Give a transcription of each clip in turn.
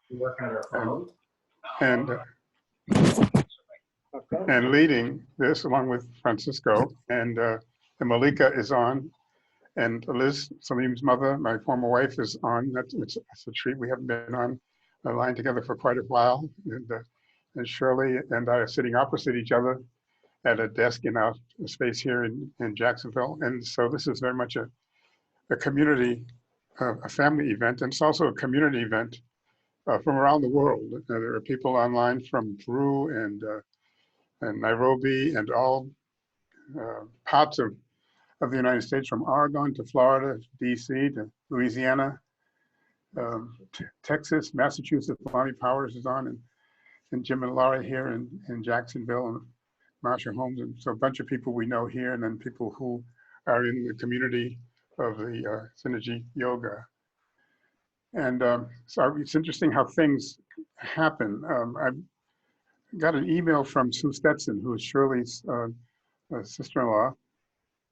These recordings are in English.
Work on our phone. and and leading this along with Francisco, and Malika is on, and Liz, Salim's mother, my former wife, is on. It's a treat. We haven't been on a line together for quite a while, and Shirley and I are sitting opposite each other at a desk in our space here in Jacksonville, and so this is very much a community, a family event, and it's also a community event from around the world. There are people online from Peru and Nairobi and all parts of the United States, from Oregon to Florida, DC to Louisiana, Texas, Massachusetts. Lonnie Powers is on, and Jim and Laura here in Jacksonville, and Marsha Holmes, and so a bunch of people we know here, and then people who are in the community of the Synergy Yoga. And so it's interesting how things happen. I got an email from Sue Stetson, who is Shirley's sister-in-law,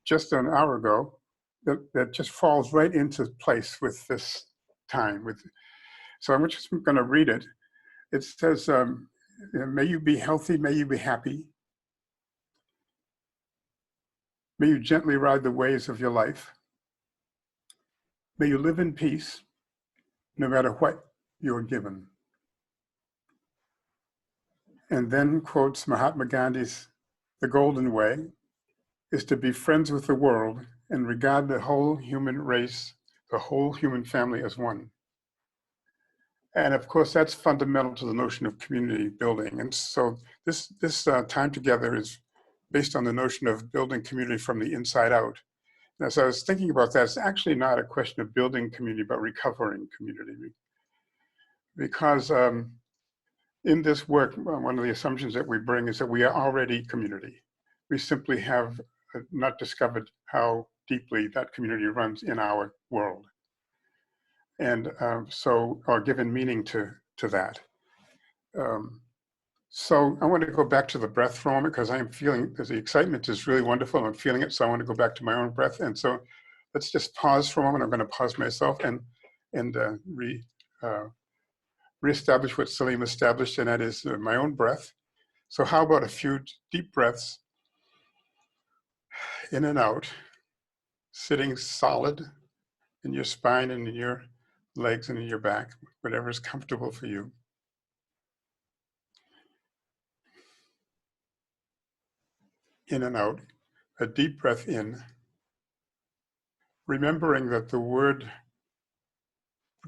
just an hour ago, that just falls right into place with this time. So I'm just going to read it. It says, may you be healthy, may you be happy. May you gently ride the waves of your life. May you live in peace, no matter what you're given. And then quotes Mahatma Gandhi's, "The golden way is to be friends with the world and regard the whole human race, the whole human family as one." And of course, that's fundamental to the notion of community building. And so this time together is based on the notion of building community from the inside out. And as I was thinking about that, it's actually not a question of building community, but recovering community. Because in this work, one of the assumptions that we bring is that we are already community. We simply have not discovered how deeply that community runs in our world. And or given meaning to that. So I want to go back to the breath for a moment, because I am feeling, because the excitement is really wonderful. I'm feeling it, so I want to go back to my own breath. And so let's just pause for a moment. I'm going to pause myself and reestablish what Salim established, and that is my own breath. So how about a few deep breaths in and out, sitting solid in your spine and in your legs and in your back, whatever is comfortable for you. In and out, a deep breath in, remembering that the word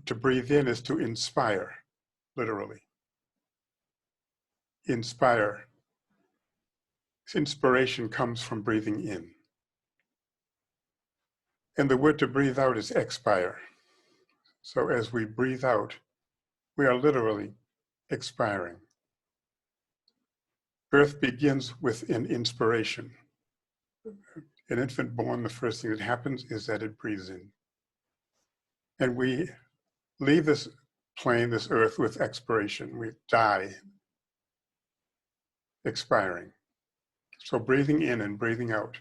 to breathe in is to inspire, literally. Inspire. Inspiration comes from breathing in. And the word to breathe out is expire. So as we breathe out, we are literally expiring. Birth begins with an inspiration. An infant born, the first thing that happens is that it breathes in. And we leave this plane, this earth, with expiration. We die, expiring. So breathing in and breathing out.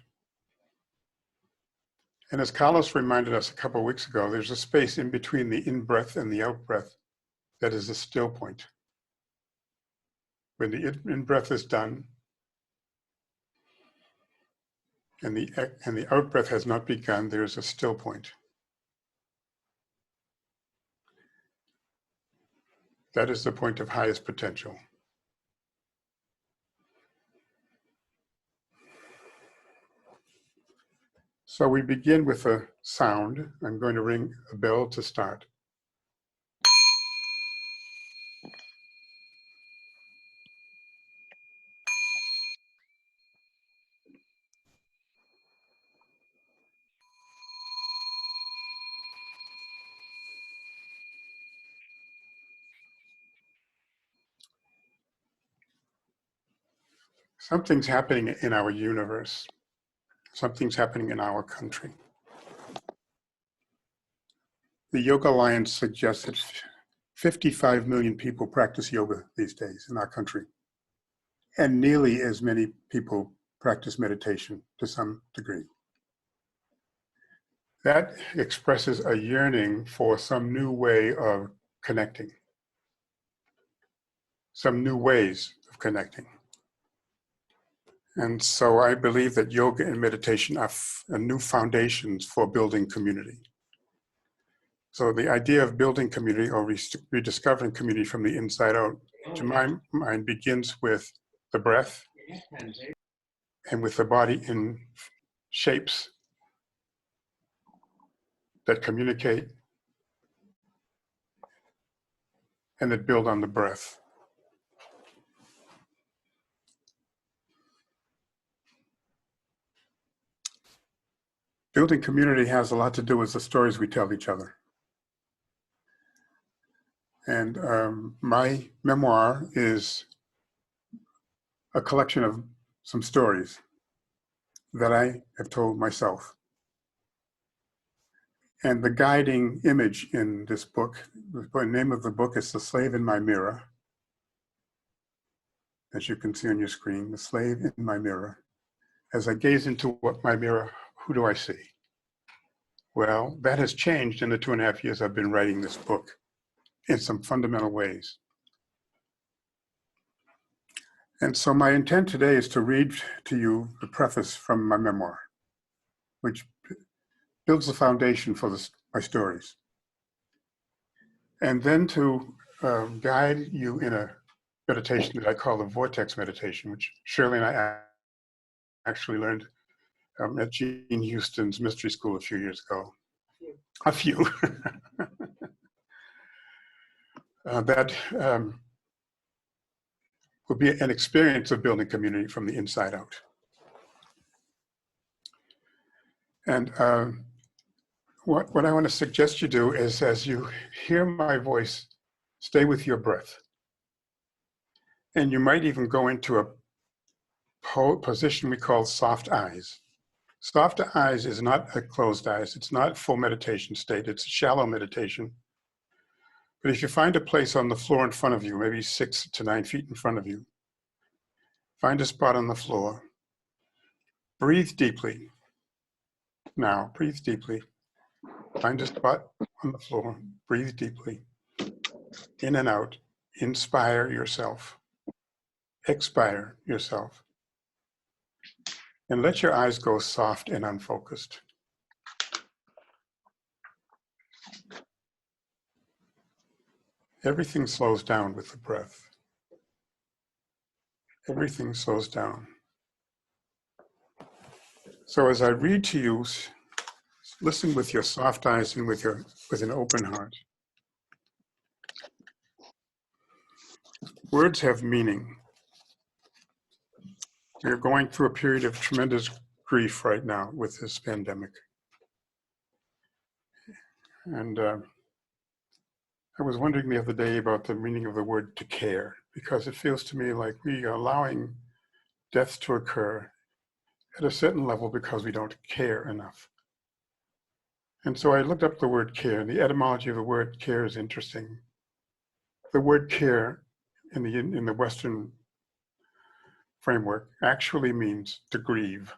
And as Carlos reminded us a couple of weeks ago, there's a space in between the in-breath and the out-breath that is a still point. When the in-breath is done and the out-breath has not begun, there's a still point. That is the point of highest potential. So we begin with a sound. I'm going to ring a bell to start. Something's happening in our universe. Something's happening in our country. The Yoga Alliance suggests that 55 million people practice yoga these days in our country. And nearly as many people practice meditation to some degree. That expresses a yearning for some new way of connecting. some new ways of connecting. And so I believe that yoga and meditation are new foundations for building community. So the idea of building community or rediscovering community from the inside out, to my mind, begins with the breath and with the body in shapes that communicate and that build on the breath. Building community has a lot to do with the stories we tell each other. And my memoir is a collection of some stories that I have told myself. And the guiding image in this book, the name of the book is The Slave in My Mirror. As you can see on your screen, The Slave in My Mirror. As I gaze into what my mirror, who do I see? Well, that has changed in the 2.5 years I've been writing this book in some fundamental ways. And so my intent today is to read to you the preface from my memoir, which builds the foundation for my stories. And then to guide you in a meditation that I call the vortex meditation, which Shirley and I actually learned at Gene Houston's mystery school a few years ago. A few. That would be an experience of building community from the inside out. And what I want to suggest you do is, as you hear my voice, stay with your breath. And you might even go into a position we call soft eyes. Soft eyes is not a closed eyes. It's not full meditation state. It's a shallow meditation. But if you find a place on the floor in front of you, maybe 6 to 9 feet in front of you, find a spot on the floor. Breathe deeply. Now, breathe deeply. Find a spot on the floor. Breathe deeply. In and out. Inspire yourself. Expire yourself. And let your eyes go soft and unfocused. Everything slows down with the breath. Everything slows down. So as I read to you, listen with your soft eyes and with an open heart. Words have meaning. We're going through a period of tremendous grief right now with this pandemic. And I was wondering the other day about the meaning of the word to care, because it feels to me like we are allowing deaths to occur at a certain level because we don't care enough. And so I looked up the word care, and the etymology of the word care is interesting. The word care in the Western framework actually means to grieve.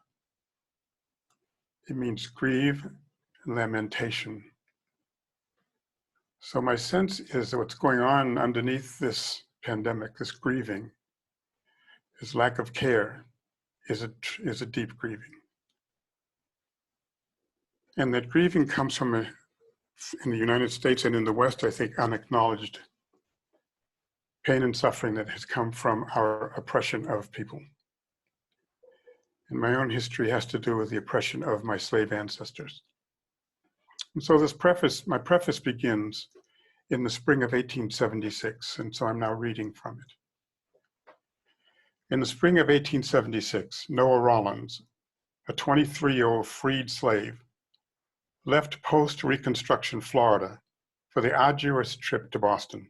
It means grieve and lamentation. So my sense is that what's going on underneath this pandemic, this grieving, this lack of care, is a deep grieving. And that grieving comes from, in the United States and in the West, I think, unacknowledged pain and suffering that has come from our oppression of people. And my own history has to do with the oppression of my slave ancestors. And so my preface begins in the spring of 1876, and so I'm now reading from it. In the spring of 1876, Noah Rollins, a 23-year-old freed slave, left post-Reconstruction Florida for the arduous trip to Boston.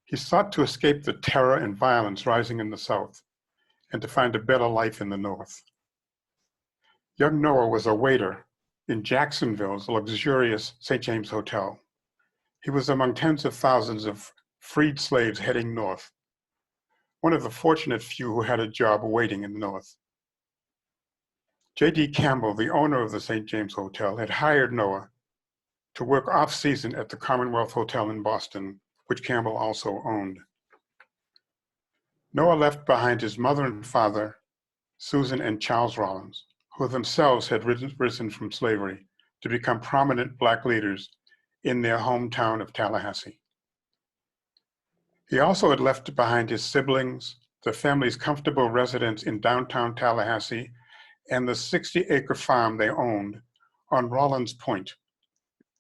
He sought to escape the terror and violence rising in the South and to find a better life in the North. Young Noah was a waiter in Jacksonville's luxurious St. James Hotel. He was among tens of thousands of freed slaves heading north, one of the fortunate few who had a job waiting in the North. J.D. Campbell, the owner of the St. James Hotel, had hired Noah to work off-season at the Commonwealth Hotel in Boston, which Campbell also owned. Noah left behind his mother and father, Susan and Charles Rollins, who themselves had risen from slavery to become prominent Black leaders in their hometown of Tallahassee. He also had left behind his siblings, the family's comfortable residence in downtown Tallahassee, and the 60-acre farm they owned on Rollins Point,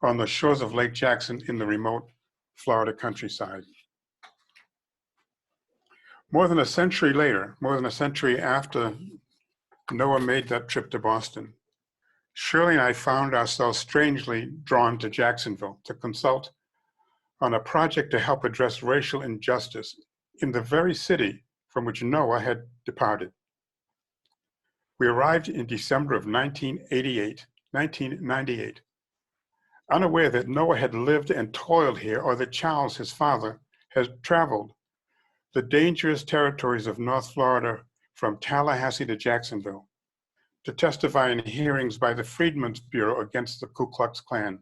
on the shores of Lake Jackson in the remote Florida countryside. More than a century later, more than a century after Noah made that trip to Boston, Shirley and I found ourselves strangely drawn to Jacksonville to consult on a project to help address racial injustice in the very city from which Noah had departed. We arrived in December of 1998, unaware that Noah had lived and toiled here or that Charles, his father, had traveled the dangerous territories of North Florida from Tallahassee to Jacksonville to testify in hearings by the Freedmen's Bureau against the Ku Klux Klan.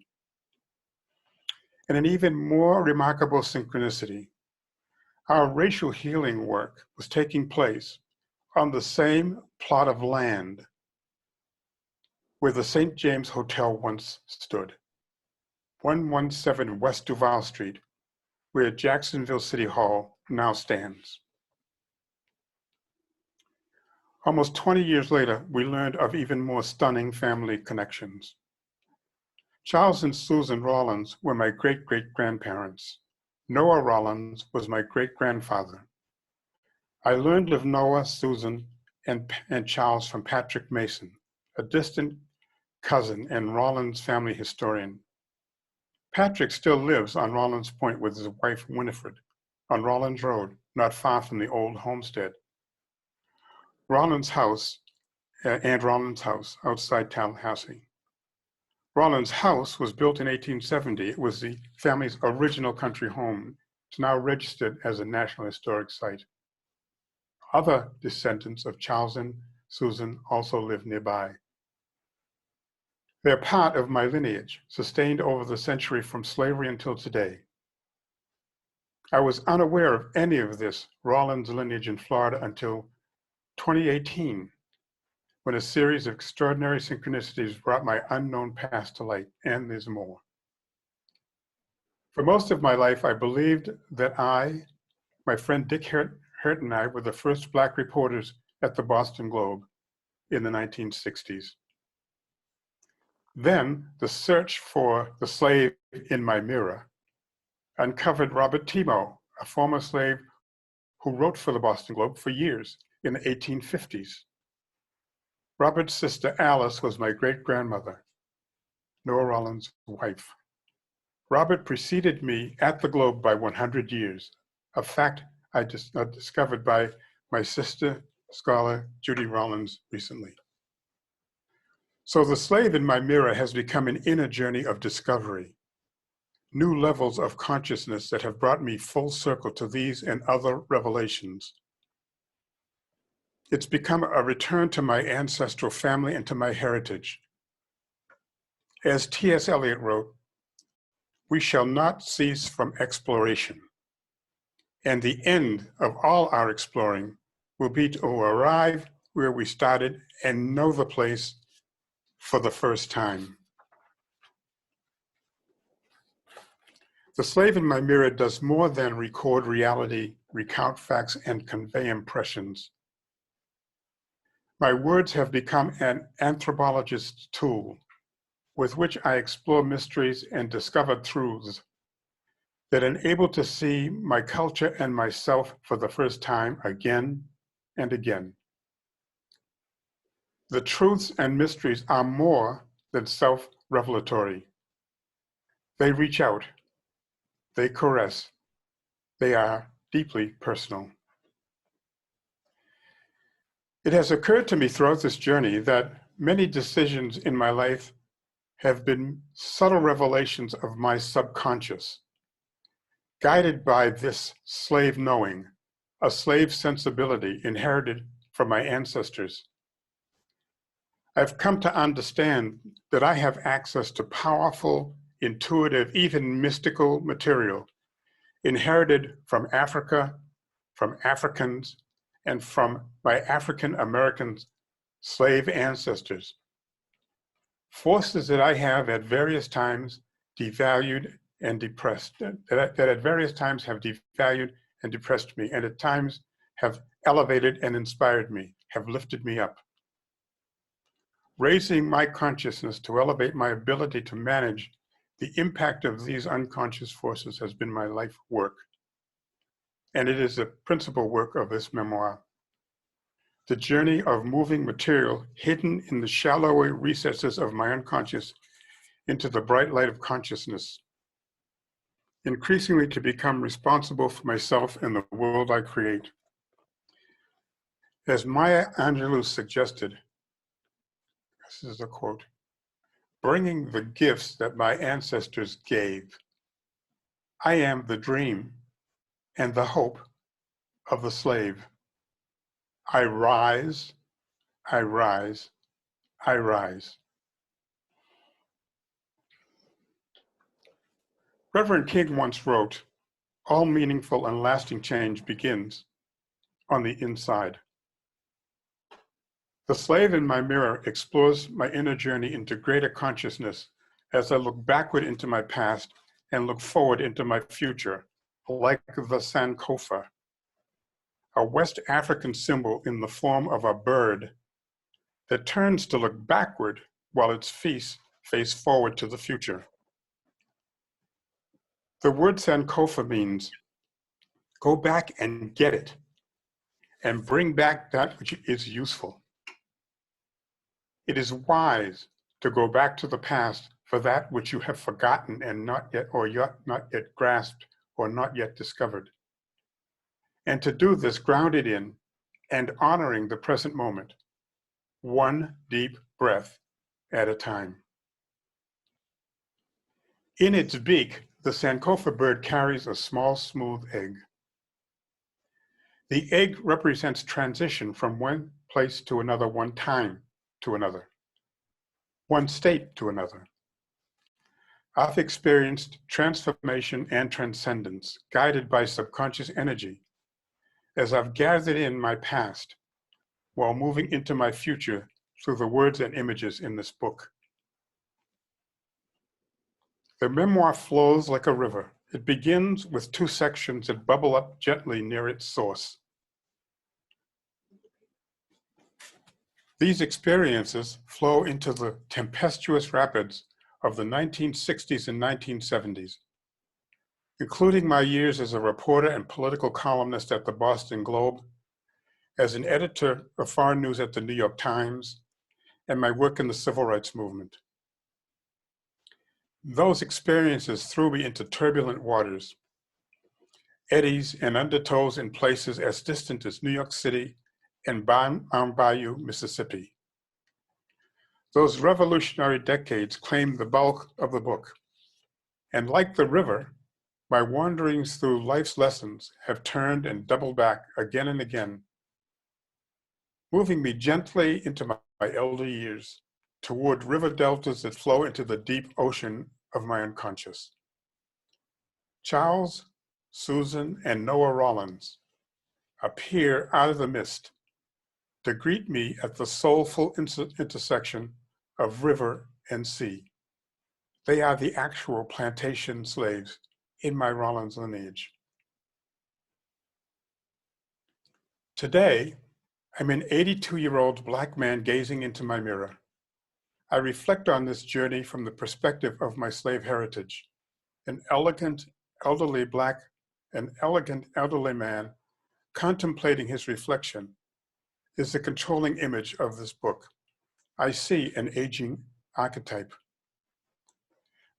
And an even more remarkable synchronicity, our racial healing work was taking place on the same plot of land where the St. James Hotel once stood, 117 West Duval Street, where Jacksonville City Hall now stands. Almost 20 years later, we learned of even more stunning family connections. Charles and Susan Rollins were my great-great-grandparents. Noah Rollins was my great-grandfather. I learned of Noah, Susan, and Charles from Patrick Mason, a distant cousin and Rollins family historian. Patrick still lives on Rollins Point with his wife Winifred, on Rollins Road, not far from the old homestead. Rollins House outside Tallahassee. Rollins House was built in 1870. It was the family's original country home. It's now registered as a National Historic Site. Other descendants of Charles and Susan also live nearby. They're part of my lineage, sustained over the century from slavery until today. I was unaware of any of this Rollins lineage in Florida until 2018, when a series of extraordinary synchronicities brought my unknown past to light, and there's more. For most of my life, I believed that my friend Dick Hurt and I were the first Black reporters at the Boston Globe in the 1960s. Then the search for the slave in my mirror uncovered Robert Timo, a former slave who wrote for the Boston Globe for years in the 1850s. Robert's sister Alice was my great-grandmother, Noah Rollins' wife. Robert preceded me at the Globe by 100 years, a fact I just discovered by my sister, scholar Judy Rollins, recently. So the slave in my mirror has become an inner journey of discovery, new levels of consciousness that have brought me full circle to these and other revelations. It's become a return to my ancestral family and to my heritage. As T.S. Eliot wrote, "We shall not cease from exploration, and the end of all our exploring will be to arrive where we started and know the place for the first time." The slave in my mirror does more than record reality, recount facts, and convey impressions. My words have become an anthropologist's tool with which I explore mysteries and discover truths that enable to see my culture and myself for the first time again and again. The truths and mysteries are more than self-revelatory. They reach out, they caress, they are deeply personal. It has occurred to me throughout this journey that many decisions in my life have been subtle revelations of my subconscious, guided by this slave knowing, a slave sensibility inherited from my ancestors. I've come to understand that I have access to powerful, intuitive, even mystical material inherited from Africa, from Africans and from my African American slave ancestors. Forces that I have at various times devalued and depressed, that at various times have devalued and depressed me, and at times have elevated and inspired me, have lifted me up. Raising my consciousness to elevate my ability to manage the impact of these unconscious forces has been my life work. And it is the principal work of this memoir. The journey of moving material hidden in the shallower recesses of my unconscious into the bright light of consciousness, increasingly to become responsible for myself and the world I create. As Maya Angelou suggested, this is a quote, bringing the gifts that my ancestors gave, I am the dream and the hope of the slave. I rise, I rise, I rise. Reverend King once wrote, all meaningful and lasting change begins on the inside. The slave in my mirror explores my inner journey into greater consciousness as I look backward into my past and look forward into my future, like the Sankofa, a West African symbol in the form of a bird that turns to look backward while its feet face forward to the future. The word Sankofa means go back and get it and bring back that which is useful. It is wise to go back to the past for that which you have forgotten and not yet grasped or not yet discovered. And to do this grounded in and honoring the present moment, one deep breath at a time. In its beak, the Sankofa bird carries a small, smooth egg. The egg represents transition from one place to another, one time to another, one state to another. I've experienced transformation and transcendence guided by subconscious energy as I've gathered in my past while moving into my future through the words and images in this book. The memoir flows like a river. It begins with two sections that bubble up gently near its source. These experiences flow into the tempestuous rapids of the 1960s and 1970s, including my years as a reporter and political columnist at the Boston Globe, as an editor of foreign news at the New York Times, and my work in the civil rights movement. Those experiences threw me into turbulent waters, eddies and undertows in places as distant as New York City and Bayou, Mississippi. Those revolutionary decades claim the bulk of the book. And like the river, my wanderings through life's lessons have turned and doubled back again and again, moving me gently into my elder years toward river deltas that flow into the deep ocean of my unconscious. Charles, Susan, and Noah Rollins appear out of the mist to greet me at the soulful intersection of river and sea. They are the actual plantation slaves in my Rollins lineage. Today, I'm an 82-year-old Black man gazing into my mirror. I reflect on this journey from the perspective of my slave heritage. An elegant, elderly man contemplating his reflection is the controlling image of this book. I see an aging archetype.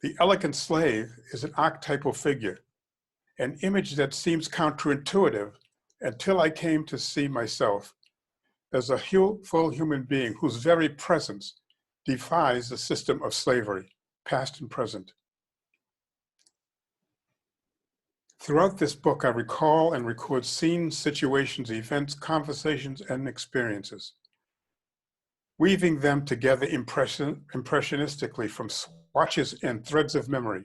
The elegant slave is an archetypal figure, an image that seems counterintuitive until I came to see myself as a full human being whose very presence defies the system of slavery, past and present. Throughout this book, I recall and record scenes, situations, events, conversations, and experiences, weaving them together impressionistically from swatches and threads of memory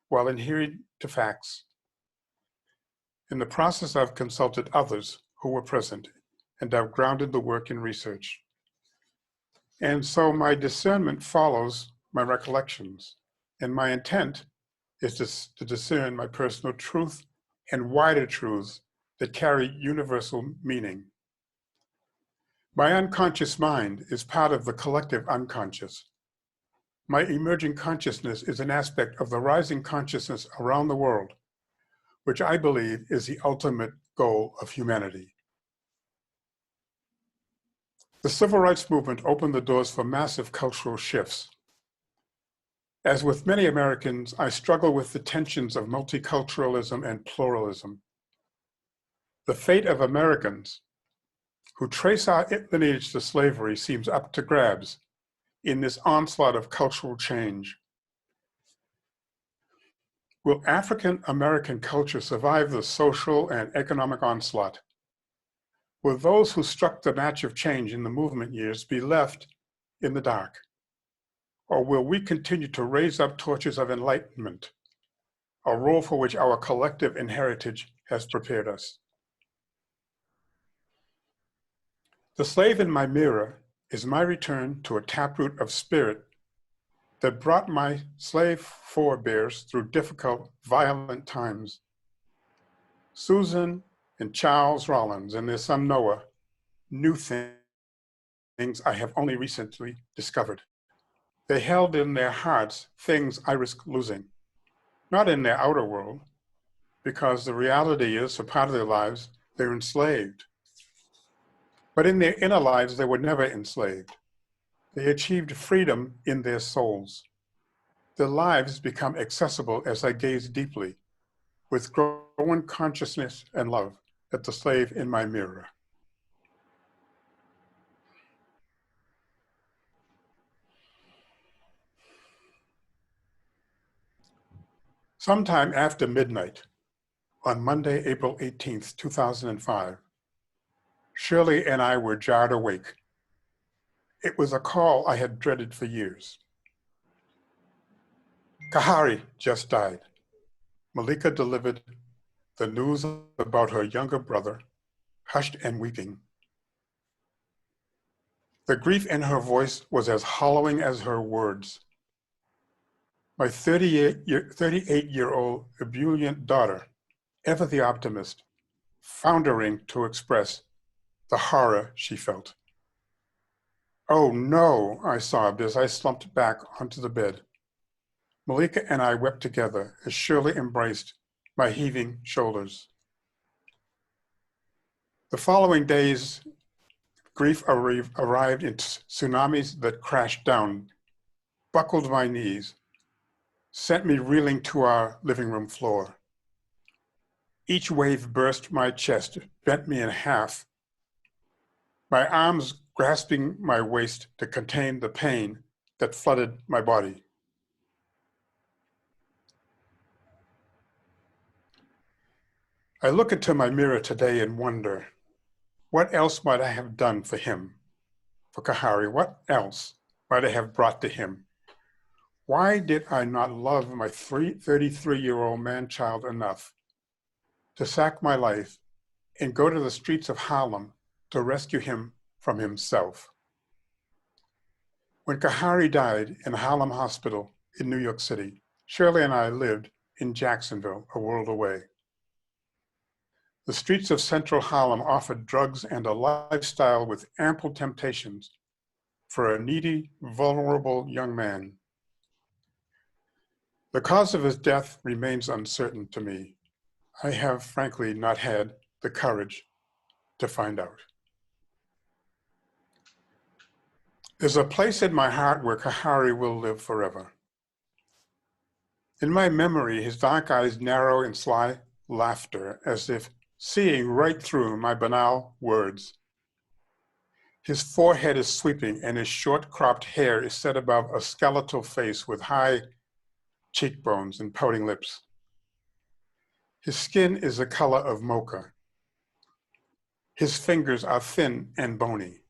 while adhering to facts. In the process, I've consulted others who were present, and I've grounded the work in research. And so my discernment follows my recollections, and my intent is to discern my personal truth and wider truths that carry universal meaning. My unconscious mind is part of the collective unconscious. My emerging consciousness is an aspect of the rising consciousness around the world, which I believe is the ultimate goal of humanity. The civil rights movement opened the doors for massive cultural shifts. As with many Americans, I struggle with the tensions of multiculturalism and pluralism. The fate of Americans who trace our lineage to slavery seems up to grabs in this onslaught of cultural change. Will African American culture survive the social and economic onslaught? Will those who struck the match of change in the movement years be left in the dark? Or will we continue to raise up torches of enlightenment, a role for which our collective heritage has prepared us? The slave in my mirror is my return to a taproot of spirit that brought my slave forebears through difficult, violent times. Susan and Charles Rollins and their son Noah knew things I have only recently discovered. They held in their hearts things I risk losing, not in their outer world, because the reality is, for part of their lives, they're enslaved. But in their inner lives, they were never enslaved. They achieved freedom in their souls. Their lives become accessible as I gaze deeply, with growing consciousness and love, at the slave in my mirror. Sometime after midnight, on Monday, April 18th, 2005, Shirley and I were jarred awake. It was a call I had dreaded for years. Kahari just died. Malika delivered the news about her younger brother, hushed and weeping. The grief in her voice was as hollowing as her words. My 38-year-old ebullient daughter, ever the optimist, foundering to express the horror she felt. "Oh no," I sobbed as I slumped back onto the bed. Malika and I wept together as Shirley embraced my heaving shoulders. The following days, grief arrived in tsunamis that crashed down, buckled my knees, sent me reeling to our living room floor. Each wave burst my chest, bent me in half, my arms grasping my waist to contain the pain that flooded my body. I look into my mirror today and wonder, what else might I have done for him, for Kahari? What else might I have brought to him? Why did I not love my 33-year-old man-child enough to sack my life and go to the streets of Harlem to rescue him from himself? When Kahari died in Harlem Hospital in New York City, Shirley and I lived in Jacksonville, a world away. The streets of central Harlem offered drugs and a lifestyle with ample temptations for a needy, vulnerable young man. The cause of his death remains uncertain to me. I have frankly not had the courage to find out. There's a place in my heart where Kahari will live forever. In my memory, his dark eyes narrow in sly laughter, as if seeing right through my banal words. His forehead is sweeping and his short cropped hair is set above a skeletal face with high cheekbones and pouting lips. His skin is the color of mocha. His fingers are thin and bony.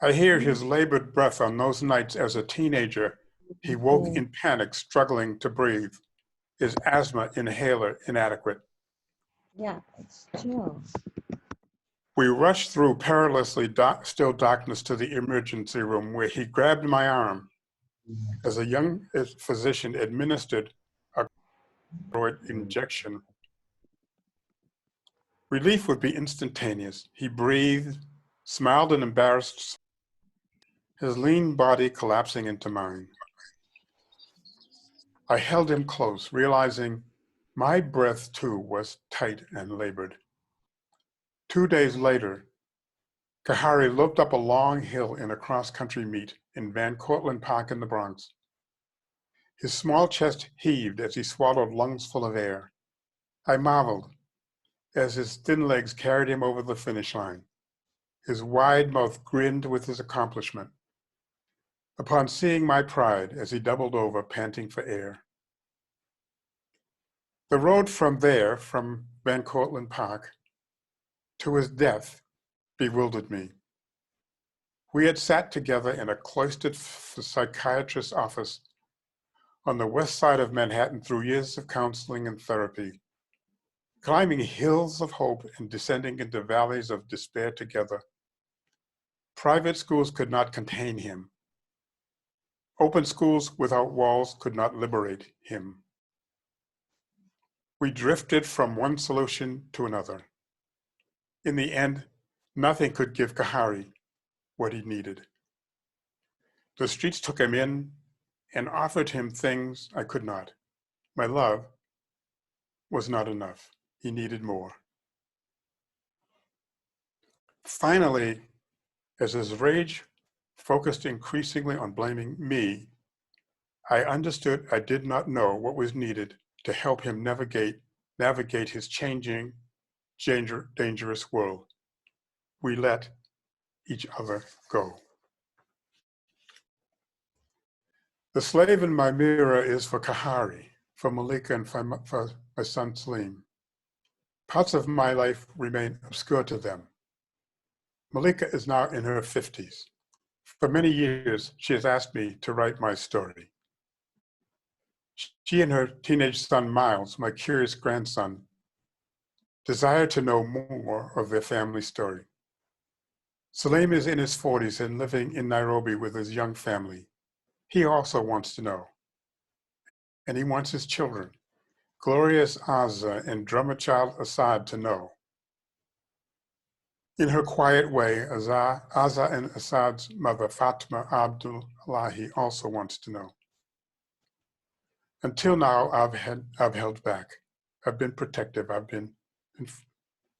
I hear his labored breath on those nights as a teenager. He woke in panic, struggling to breathe, his asthma inhaler inadequate. Yeah, it's chill. We rushed through perilously still darkness to the emergency room, where he grabbed my arm as a young physician administered a steroid injection. Relief would be instantaneous. He breathed, smiled an embarrassed, his lean body collapsing into mine. I held him close, realizing my breath too was tight and labored. 2 days later, Kahari loped up a long hill in a cross-country meet in Van Cortlandt Park in the Bronx. His small chest heaved as he swallowed lungs full of air. I marveled as his thin legs carried him over the finish line. His wide mouth grinned with his accomplishment. Upon seeing my pride as he doubled over, panting for air. The road from Van Cortlandt Park, to his death bewildered me. We had sat together in a cloistered psychiatrist's office on the west side of Manhattan through years of counseling and therapy, climbing hills of hope and descending into valleys of despair together. Private schools could not contain him. Open schools without walls could not liberate him. We drifted from one solution to another. In the end, nothing could give Kahari what he needed. The streets took him in and offered him things I could not. My love was not enough. He needed more. Finally, as his rage focused increasingly on blaming me, I understood I did not know what was needed to help him navigate his changing, dangerous world. We let each other go. The slave in my mirror is for Kahari, for Malika, and for my son Salim. Parts of my life remain obscure to them. Malika is now in her 50s. For many years, she has asked me to write my story. She and her teenage son, Miles, my curious grandson, desire to know more of their family story. Salim is in his 40s and living in Nairobi with his young family. He also wants to know. And he wants his children, Glorious Azza and drummer child Assad, to know. In her quiet way, Azza and Assad's mother, Fatma Abdullahi, also wants to know. Until now, I've held back. I've been protective. I've been,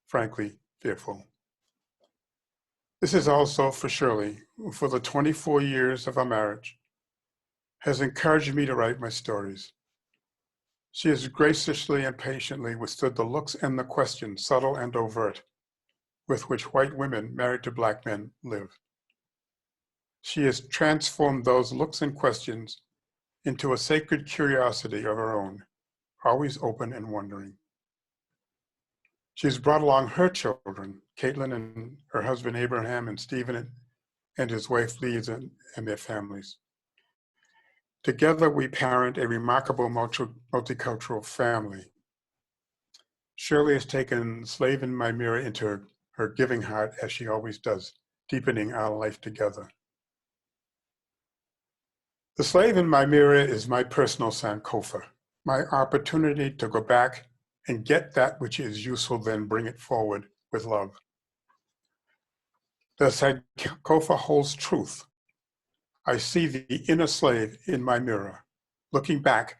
frankly, fearful. This is also for Shirley, who for the 24 years of our marriage has encouraged me to write my stories. She has graciously and patiently withstood the looks and the questions, subtle and overt, with which white women married to black men live. She has transformed those looks and questions into a sacred curiosity of her own, always open and wondering. She's brought along her children, Caitlin and her husband Abraham, and Stephen and his wife Lisa and their families. Together we parent a remarkable multicultural family. Shirley has taken Slave in My Mirror into her giving heart, as she always does, deepening our life together. The Slave in My Mirror is my personal Sankofa, my opportunity to go back and get that which is useful, then bring it forward with love. The Sankofa holds truth. I see the inner slave in my mirror, looking back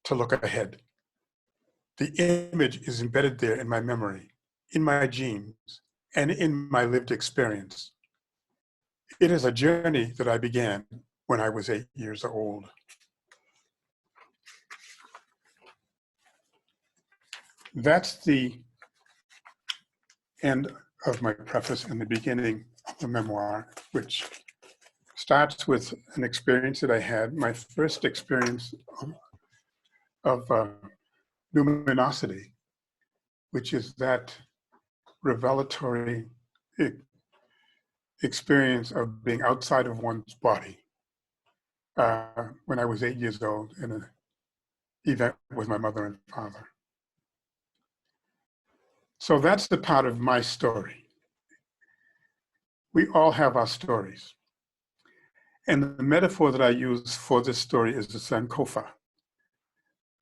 to look ahead. The image is embedded there in my memory, in my genes, and in my lived experience. It is a journey that I began when I was 8 years old. That's the end of my preface and the beginning of the memoir, which starts with an experience that I had, my first experience of luminosity, which is that revelatory experience of being outside of one's body. When I was 8 years old in an event with my mother and father. So that's the part of my story. We all have our stories. And the metaphor that I use for this story is the Sankofa,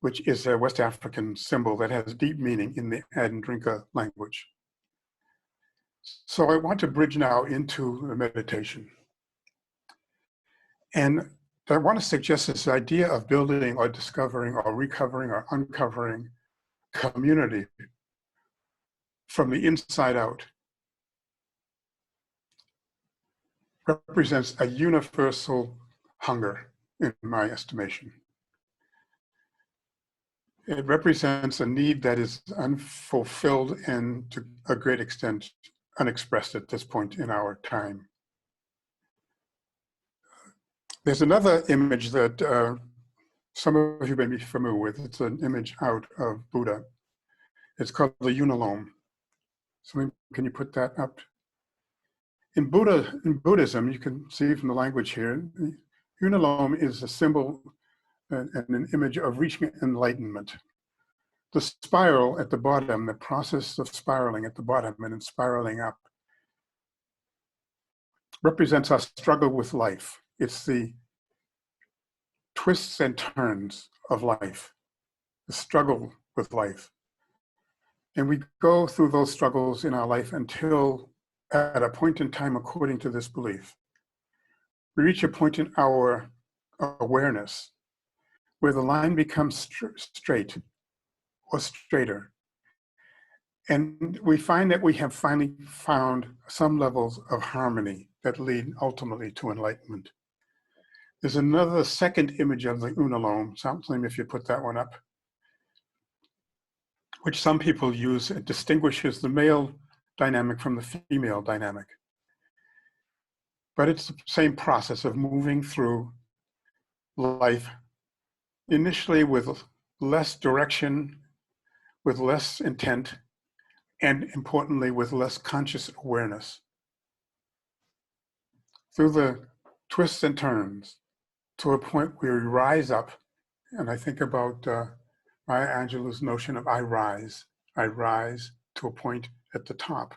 which is a West African symbol that has deep meaning in the Adendrinka language. So I want to bridge now into the meditation. And I want to suggest this idea of building or discovering or recovering or uncovering community from the inside out represents a universal hunger, in my estimation. It represents a need that is unfulfilled and to a great extent unexpressed at this point in our time. There's another image that some of you may be familiar with. It's an image out of Buddha. It's called the unalome. So can you put that up? In Buddhism, you can see from the language here, unalome is a symbol and an image of reaching enlightenment. The spiral at the bottom, the process of spiraling at the bottom and then spiraling up, represents our struggle with life. It's the twists and turns of life, the struggle with life. And we go through those struggles in our life until at a point in time, according to this belief, we reach a point in our awareness where the line becomes straight or straighter. And we find that we have finally found some levels of harmony that lead ultimately to enlightenment. There's another second image of the unalome, something if you put that one up, which some people use. It distinguishes the male dynamic from the female dynamic. But it's the same process of moving through life, initially with less direction, with less intent, and importantly, with less conscious awareness. Through the twists and turns to a point where we rise up, and I think about Maya Angelou's notion of I rise to a point at the top,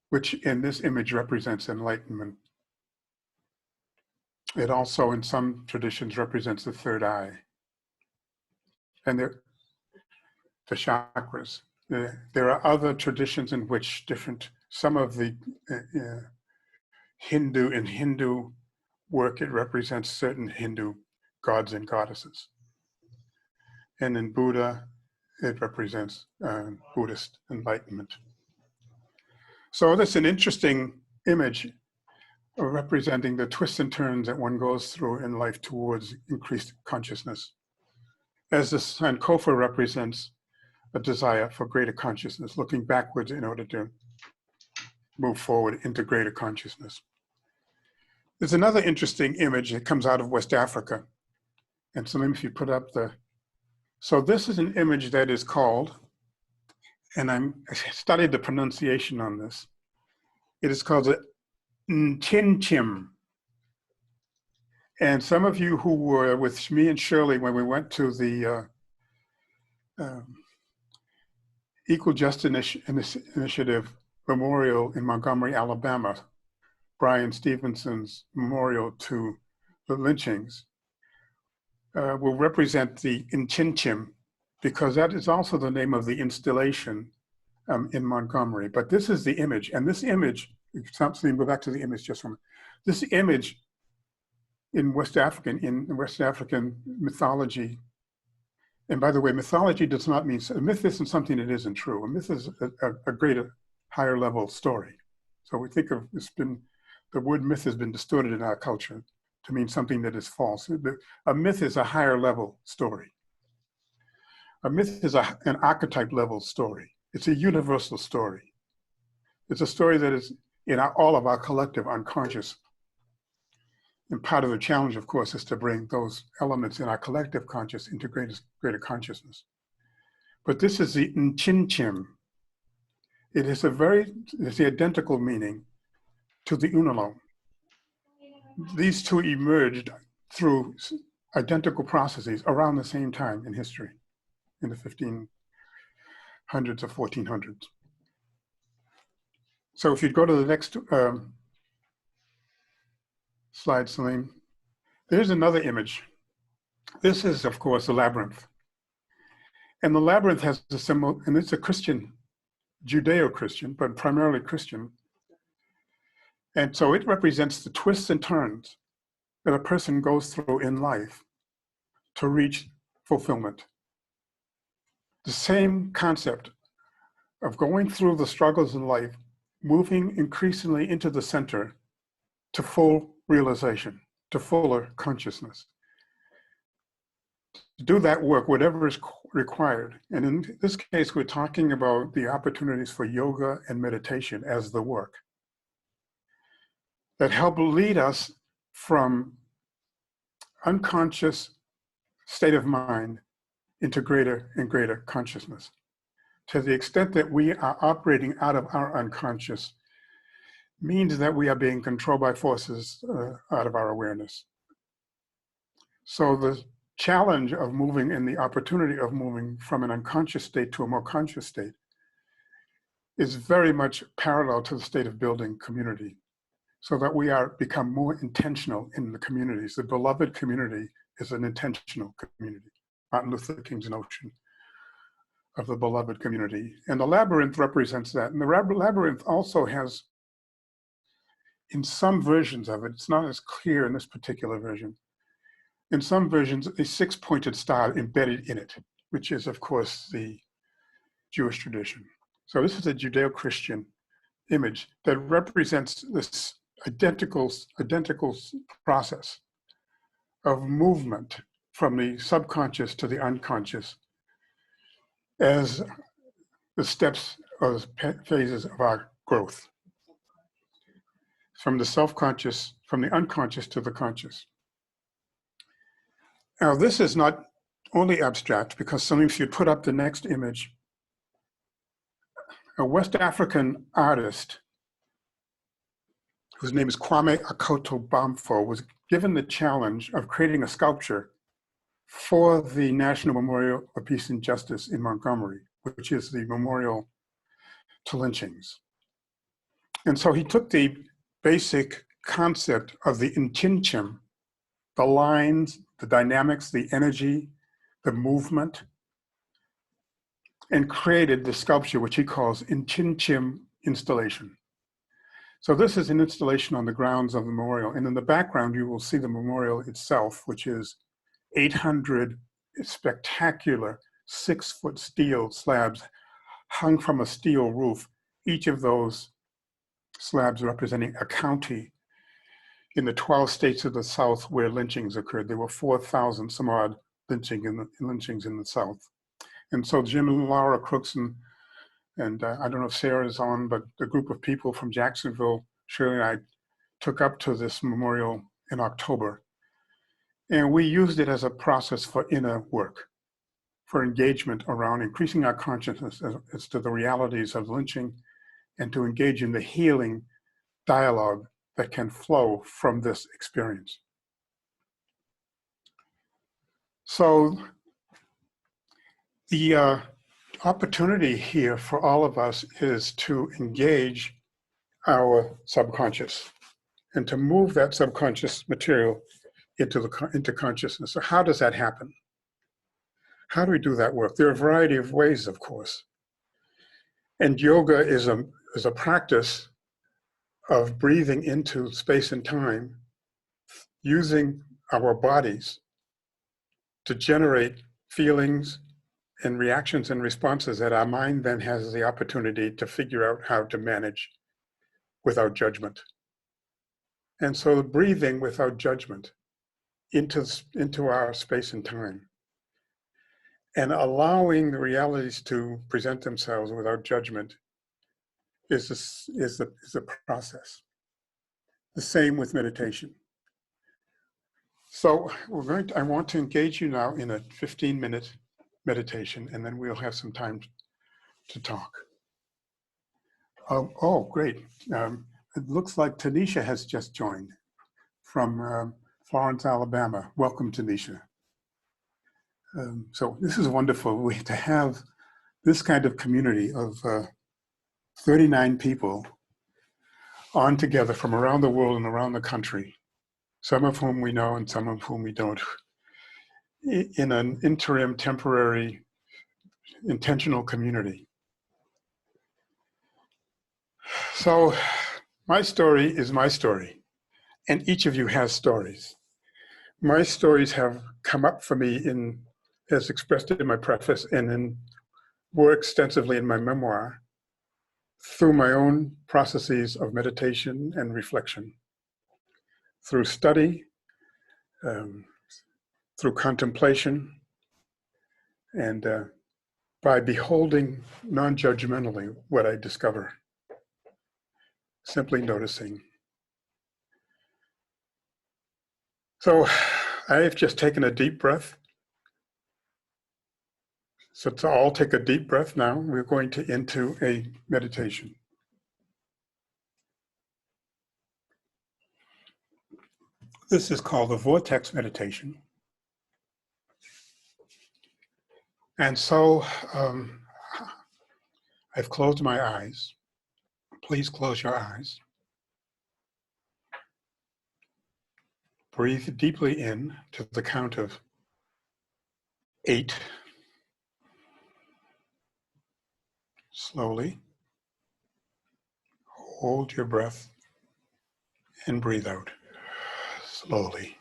which in this image represents enlightenment. It also, in some traditions, represents the third eye. And the chakras. There are other traditions in which some of the Hindu work, it represents certain Hindu gods and goddesses. And in Buddha, it represents Buddhist enlightenment. So that's an interesting image of representing the twists and turns that one goes through in life towards increased consciousness. As the Sankofa represents a desire for greater consciousness, looking backwards in order to move forward into greater consciousness. There's another interesting image that comes out of West Africa. And so if you put up so this is an image that is called, and I studied the pronunciation on this. It is called the Nchinchim. And some of you who were with me and Shirley when we went to the Equal Justice Initiative Memorial in Montgomery, Alabama, Bryant Stevenson's memorial to the lynchings, will represent the Nchinchim, because that is also the name of the installation in Montgomery. But this is the image, and this image, go back to the image just for a minute. This image in West African mythology, and by the way, mythology does not mean, a myth isn't something that isn't true. A myth is a greater, higher level story. So we think of, the word myth has been distorted in our culture to mean something that is false. A myth is a higher level story. A myth is an archetype level story. It's a universal story. It's a story that is in all of our collective unconscious. And part of the challenge, of course, is to bring those elements in our collective conscious into greater consciousness. But this is the Nchinchim. It is it's the identical meaning to the unalome. These two emerged through identical processes around the same time in history, in the hundreds of 1400s. So if you'd go to the next slide, Celine, there's another image. This is, of course, a labyrinth. And the labyrinth has a symbol, and it's a Christian, Judeo-Christian, but primarily Christian. And so it represents the twists and turns that a person goes through in life to reach fulfillment. The same concept of going through the struggles in life, moving increasingly into the center to full realization, to fuller consciousness. To do that work, whatever is required. And in this case, we're talking about the opportunities for yoga and meditation as the work that help lead us from unconscious state of mind into greater and greater consciousness. To the extent that we are operating out of our unconscious means that we are being controlled by forces out of our awareness. So the challenge of moving and the opportunity of moving from an unconscious state to a more conscious state is very much parallel to the state of building community, so that we become more intentional in the communities. The beloved community is an intentional community. Martin Luther King's notion of the beloved community. And the labyrinth represents that. And the labyrinth also has, in some versions of it, it's not as clear in this particular version, in some versions, a six-pointed star embedded in it, which is, of course, the Jewish tradition. So this is a Judeo-Christian image that represents this identical process of movement from the subconscious to the unconscious as the steps or phases of our growth. From the self-conscious, from the unconscious to the conscious. Now, this is not only abstract, because something, if you put up the next image, a West African artist whose name is Kwame Akoto Bamfo was given the challenge of creating a sculpture for the National Memorial of Peace and Justice in Montgomery, which is the memorial to lynchings. And so he took the basic concept of the inchinchim, the lines, the dynamics, the energy, the movement, and created the sculpture, which he calls inchinchim installation. So this is an installation on the grounds of the memorial. And in the background, you will see the memorial itself, which is 800 spectacular 6-foot steel slabs hung from a steel roof, each of those slabs representing a county in the 12 states of the South where lynchings occurred. There were 4,000 some odd lynchings in the South. And so Jim and Laura Crooks and I don't know if Sarah is on, but the group of people from Jacksonville, Shirley and I took up to this memorial in October. And we used it as a process for inner work, for engagement around increasing our consciousness as to the realities of lynching and to engage in the healing dialogue that can flow from this experience. So the opportunity here for all of us is to engage our subconscious and to move that subconscious material into consciousness. So how does that happen? How do we do that work? There are a variety of ways, of course. And yoga is a practice of breathing into space and time, using our bodies to generate feelings and reactions and responses that our mind then has the opportunity to figure out how to manage without judgment. And so breathing without judgment into our space and time and allowing the realities to present themselves without judgment is a process. The same with meditation. So I want to engage you now in a 15-minute meditation, and then we'll have some time to talk. Oh, great. It looks like Tanisha has just joined from Florence, Alabama. Welcome, Tanisha. So this is wonderful to have this kind of community of 39 people on together from around the world and around the country, some of whom we know and some of whom we don't, in an interim, temporary, intentional community. So my story is my story, and each of you has stories. My stories have come up for me as expressed in my preface and more extensively in my memoir, through my own processes of meditation and reflection, through study, through contemplation, and by beholding non-judgmentally what I discover, simply noticing. So I've just taken a deep breath. So to all take a deep breath now. We're going to into a meditation. This is called the vortex meditation. And so I've closed my eyes. Please close your eyes. Breathe deeply in to the count of 8. Slowly. Hold your breath and breathe out slowly.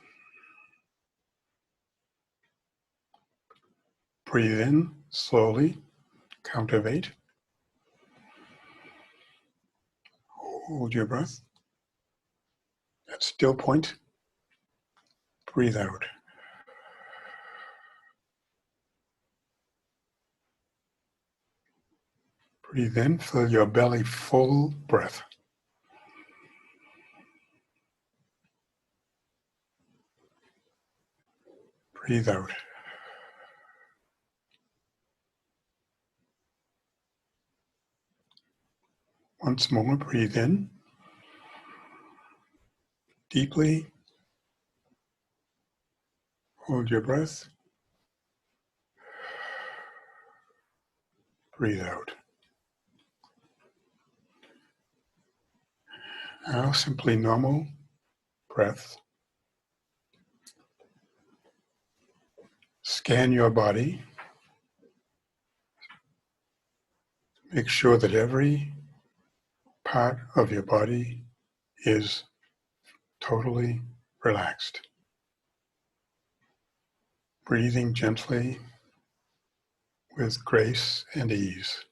Breathe in slowly, count of 8. Hold your breath. At still point, breathe out. Breathe in, fill your belly full breath. Breathe out. Once more, breathe in deeply. Hold your breath. Breathe out. Now, simply normal breath. Scan your body. Make sure that every part of your body is totally relaxed. Breathing gently with grace and ease.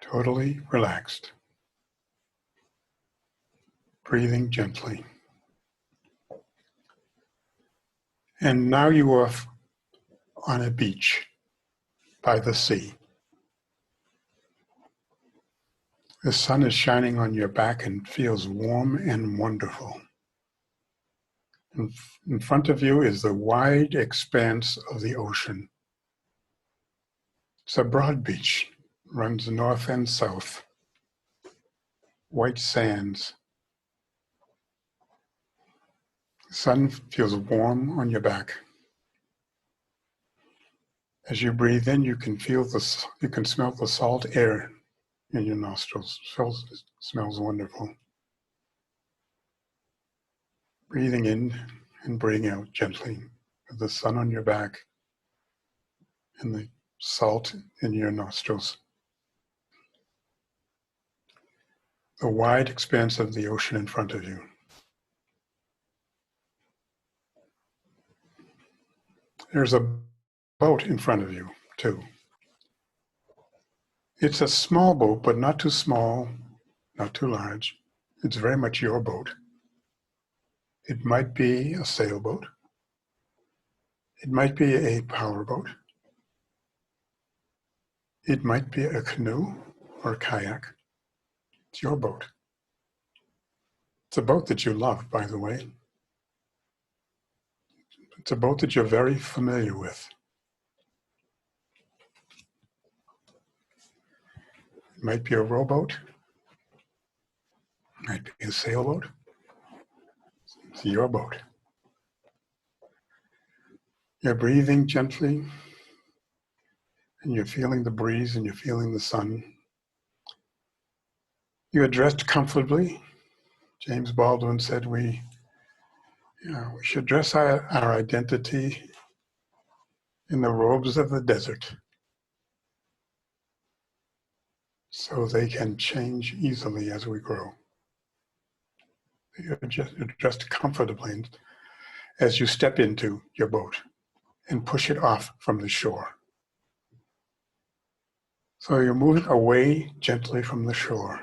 Totally relaxed. Breathing gently. And now you are on a beach by the sea. The sun is shining on your back and feels warm and wonderful. In front of you is the wide expanse of the ocean. It's a broad beach, runs north and south. White sands. The sun feels warm on your back. As you breathe in, you can smell the salt air in your nostrils. It smells wonderful. Breathing in and breathing out gently with the sun on your back and the salt in your nostrils. The wide expanse of the ocean in front of you. There's a boat in front of you, too. It's a small boat, but not too small, not too large. It's very much your boat. It might be a sailboat. It might be a powerboat. It might be a canoe or a kayak. It's your boat. It's a boat that you love, by the way. It's a boat that you're very familiar with. It might be a rowboat. It might be a sailboat. It's your boat. You're breathing gently, and you're feeling the breeze, and you're feeling the sun. You are dressed comfortably. James Baldwin said we should dress our identity in the robes of the desert so they can change easily as we grow. You're dressed comfortably as you step into your boat and push it off from the shore. So you're moving away gently from the shore.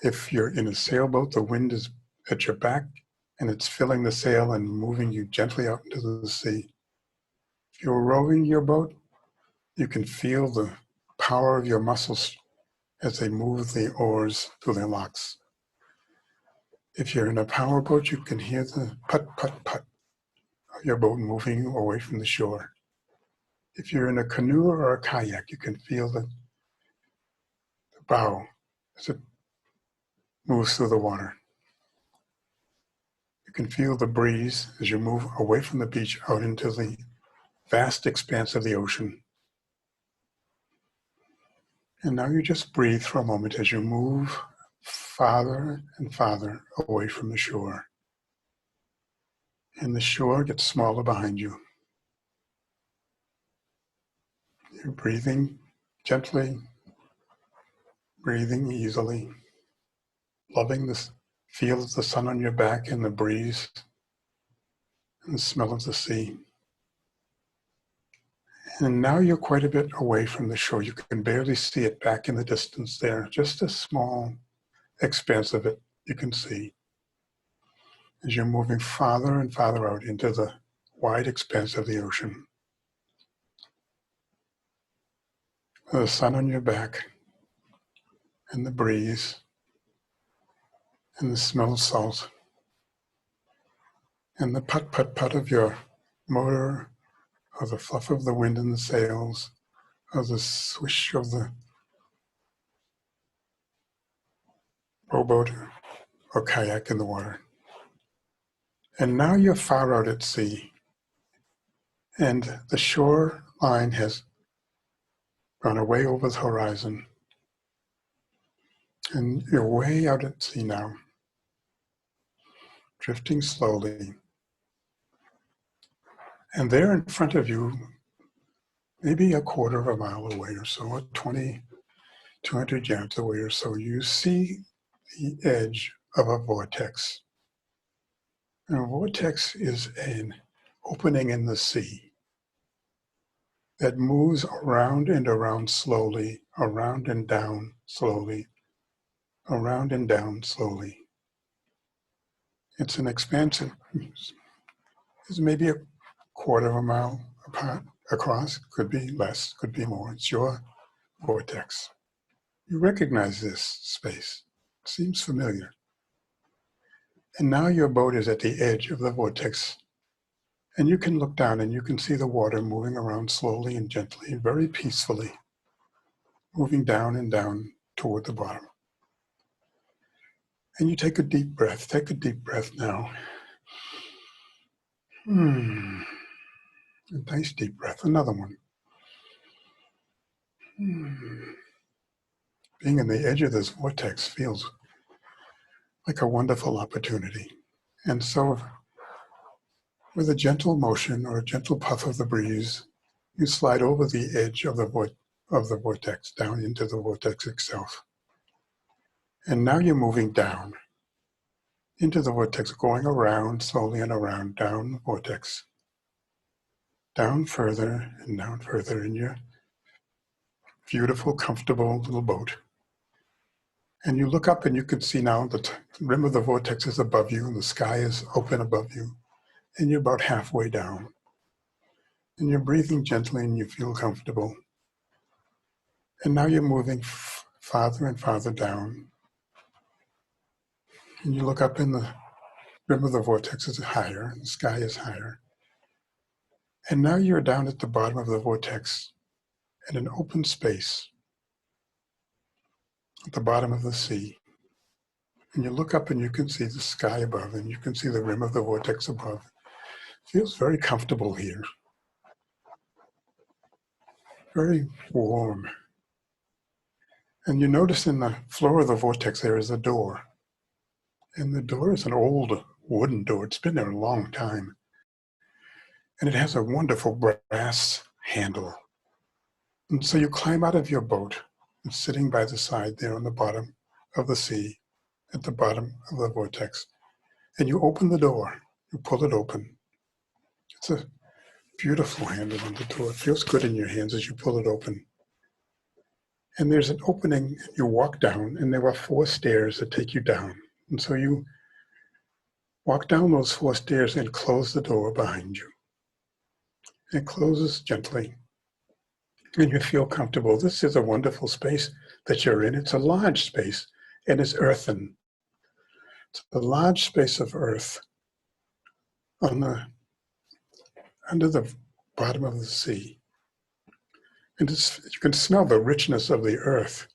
If you're in a sailboat, the wind is at your back and it's filling the sail and moving you gently out into the sea. If you're rowing your boat, you can feel the power of your muscles as they move the oars through their locks. If you're in a powerboat, you can hear the put, put, put of your boat moving away from the shore. If you're in a canoe or a kayak, you can feel the bow as it moves through the water. You can feel the breeze as you move away from the beach out into the vast expanse of the ocean. And now you just breathe for a moment as you move farther and farther away from the shore. And the shore gets smaller behind you. You're breathing gently, breathing easily, loving the feel of the sun on your back and the breeze and the smell of the sea. And now you're quite a bit away from the shore. You can barely see it back in the distance there, just a small expanse of it you can see as you're moving farther and farther out into the wide expanse of the ocean. The sun on your back and the breeze and the smell of salt and the put, put, put of your motor, or the fluff of the wind in the sails, or the swish of the rowboat or kayak in the water. And now you're far out at sea, and the shore line has gone away over the horizon. And you're way out at sea now, drifting slowly. And there in front of you, maybe a quarter of a mile away or so, or 200 yards away or so, you see the edge of a vortex. And a vortex is an opening in the sea that moves around and around slowly, around and down slowly, around and down slowly. It's an expansive, it's maybe a quarter of a mile apart, across, could be less, could be more. It's your vortex. You recognize this space. It seems familiar. And now your boat is at the edge of the vortex. And you can look down and you can see the water moving around slowly and gently, very peacefully, moving down and down toward the bottom. And you take a deep breath. Take a deep breath now. A nice deep breath. Another one. Being in the edge of this vortex feels like a wonderful opportunity. And so with a gentle motion or a gentle puff of the breeze, you slide over the edge of the vortex, down into the vortex itself. And now you're moving down into the vortex, going around, slowly and around, down the vortex. Down further and down further in your beautiful, comfortable little boat. And you look up and you can see now the rim of the vortex is above you and the sky is open above you. And you're about halfway down. And you're breathing gently and you feel comfortable. And now you're moving farther and farther down. And you look up and the rim of the vortex is higher, and the sky is higher. And now you're down at the bottom of the vortex in an open space at the bottom of the sea. And you look up and you can see the sky above, and you can see the rim of the vortex above, Feels very comfortable here. Very warm. And you notice in the floor of the vortex there is a door. And the door is an old wooden door. It's been there a long time. And it has a wonderful brass handle. And so you climb out of your boat and sitting by the side there on the bottom of the sea, at the bottom of the vortex. And you open the door. You pull it open. It's a beautiful handle on the door. It feels good in your hands as you pull it open. And there's an opening, you walk down, and there are 4 stairs that take you down. And so you walk down those 4 stairs and close the door behind you. It closes gently, and you feel comfortable. This is a wonderful space that you're in. It's a large space, and it's earthen. It's a large space of earth under the bottom of the sea. And you can smell the richness of the earth.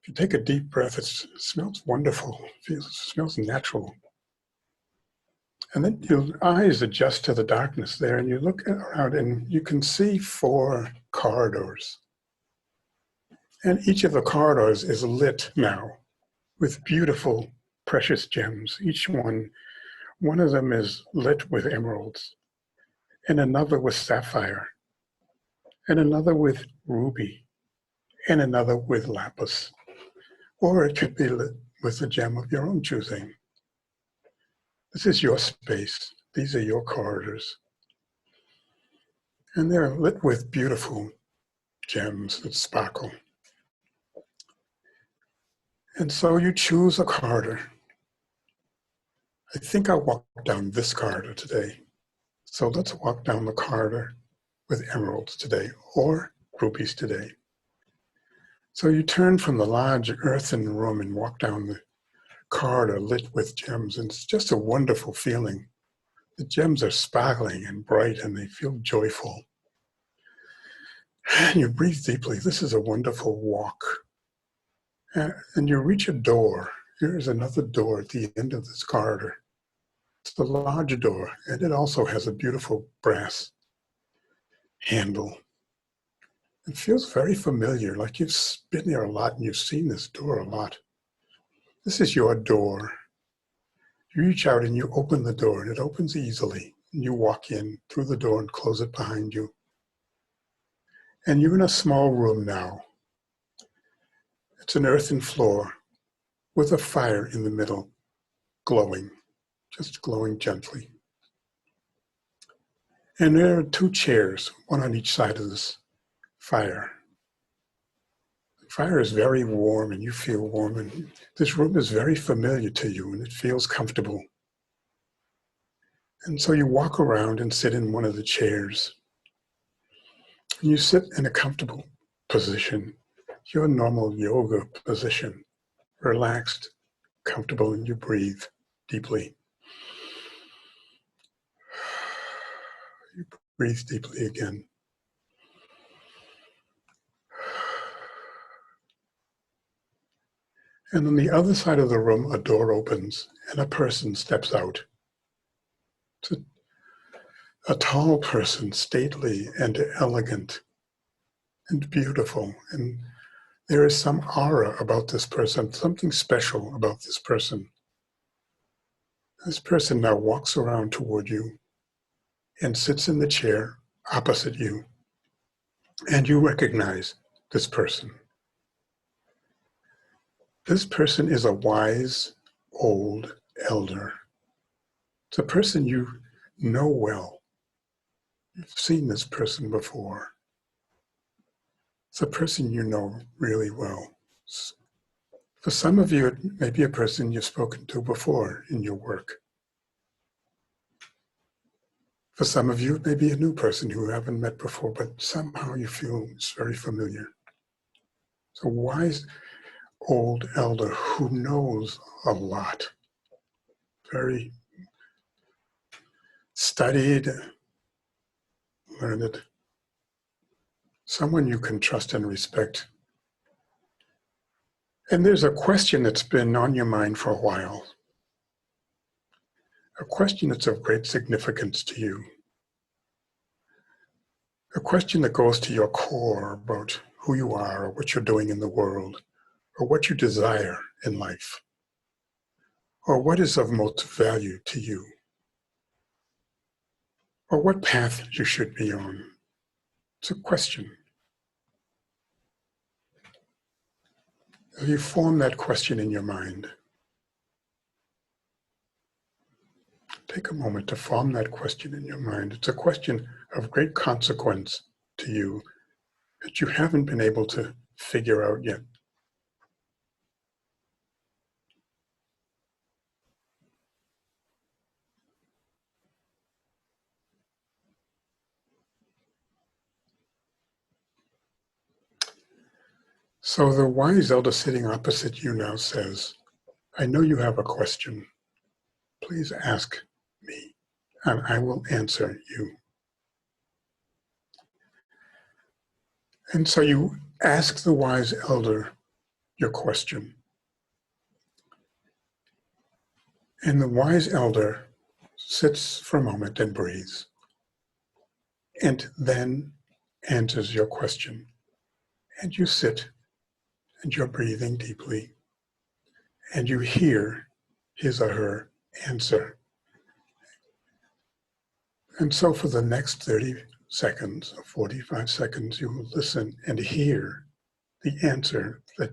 If you take a deep breath, it smells wonderful. It smells natural. And then your eyes adjust to the darkness there, and you look around and you can see 4 corridors. And each of the corridors is lit now with beautiful, precious gems. Each one of them is lit with emeralds, and another with sapphire, and another with ruby, and another with lapis. Or it could be lit with a gem of your own choosing. This is your space. These are your corridors. And they're lit with beautiful gems that sparkle. And so you choose a corridor. I think I'll walk down this corridor today. So let's walk down the corridor with emeralds today, or rubies today. So you turn from the large earthen room and walk down the corridor lit with gems, and it's just a wonderful feeling. The gems are sparkling and bright, and they feel joyful. And you breathe deeply. This is a wonderful walk. And you reach a door. Here's another door at the end of this corridor. It's the larger door, and it also has a beautiful brass handle. It feels very familiar, like you've been there a lot and you've seen this door a lot. This is your door. You reach out and you open the door, and it opens easily. And you walk in through the door and close it behind you. And you're in a small room now. It's an earthen floor with a fire in the middle, glowing, just glowing gently. And there are 2 chairs, one on each side of this fire. The fire is very warm, and you feel warm, and this room is very familiar to you, and it feels comfortable. And so you walk around and sit in one of the chairs. And you sit in a comfortable position, your normal yoga position, relaxed, comfortable, and you breathe deeply. You breathe deeply again. And on the other side of the room, a door opens and a person steps out. It's a tall person, stately and elegant and beautiful. And there is some aura about this person, something special about this person. This person now walks around toward you and sits in the chair opposite you. And you recognize this person. This person is a wise, old elder. It's a person you know well. You've seen this person before. It's a person you know really well. For some of you, it may be a person you've spoken to before in your work. For some of you, it may be a new person who you haven't met before, but somehow you feel it's very familiar. It's a wise old elder who knows a lot, very studied, learned, someone you can trust and respect. And there's a question that's been on your mind for a while. a question that's of great significance to you, a question that goes to your core about who you are or what you're doing in the world or what you desire in life or what is of most value to you or what path you should be on. It's a question. You form that question in your mind. Take a moment to form that question in your mind. It's a question of great consequence to you that you haven't been able to figure out yet. So the wise elder sitting opposite you now says, I know you have a question. Please ask me, and I will answer you. And so you ask the wise elder your question. And the wise elder sits for a moment and breathes, and then answers your question. And you sit, and you're breathing deeply, and you hear his or her answer. And so for the next 30 seconds or 45 seconds, you will listen and hear the answer that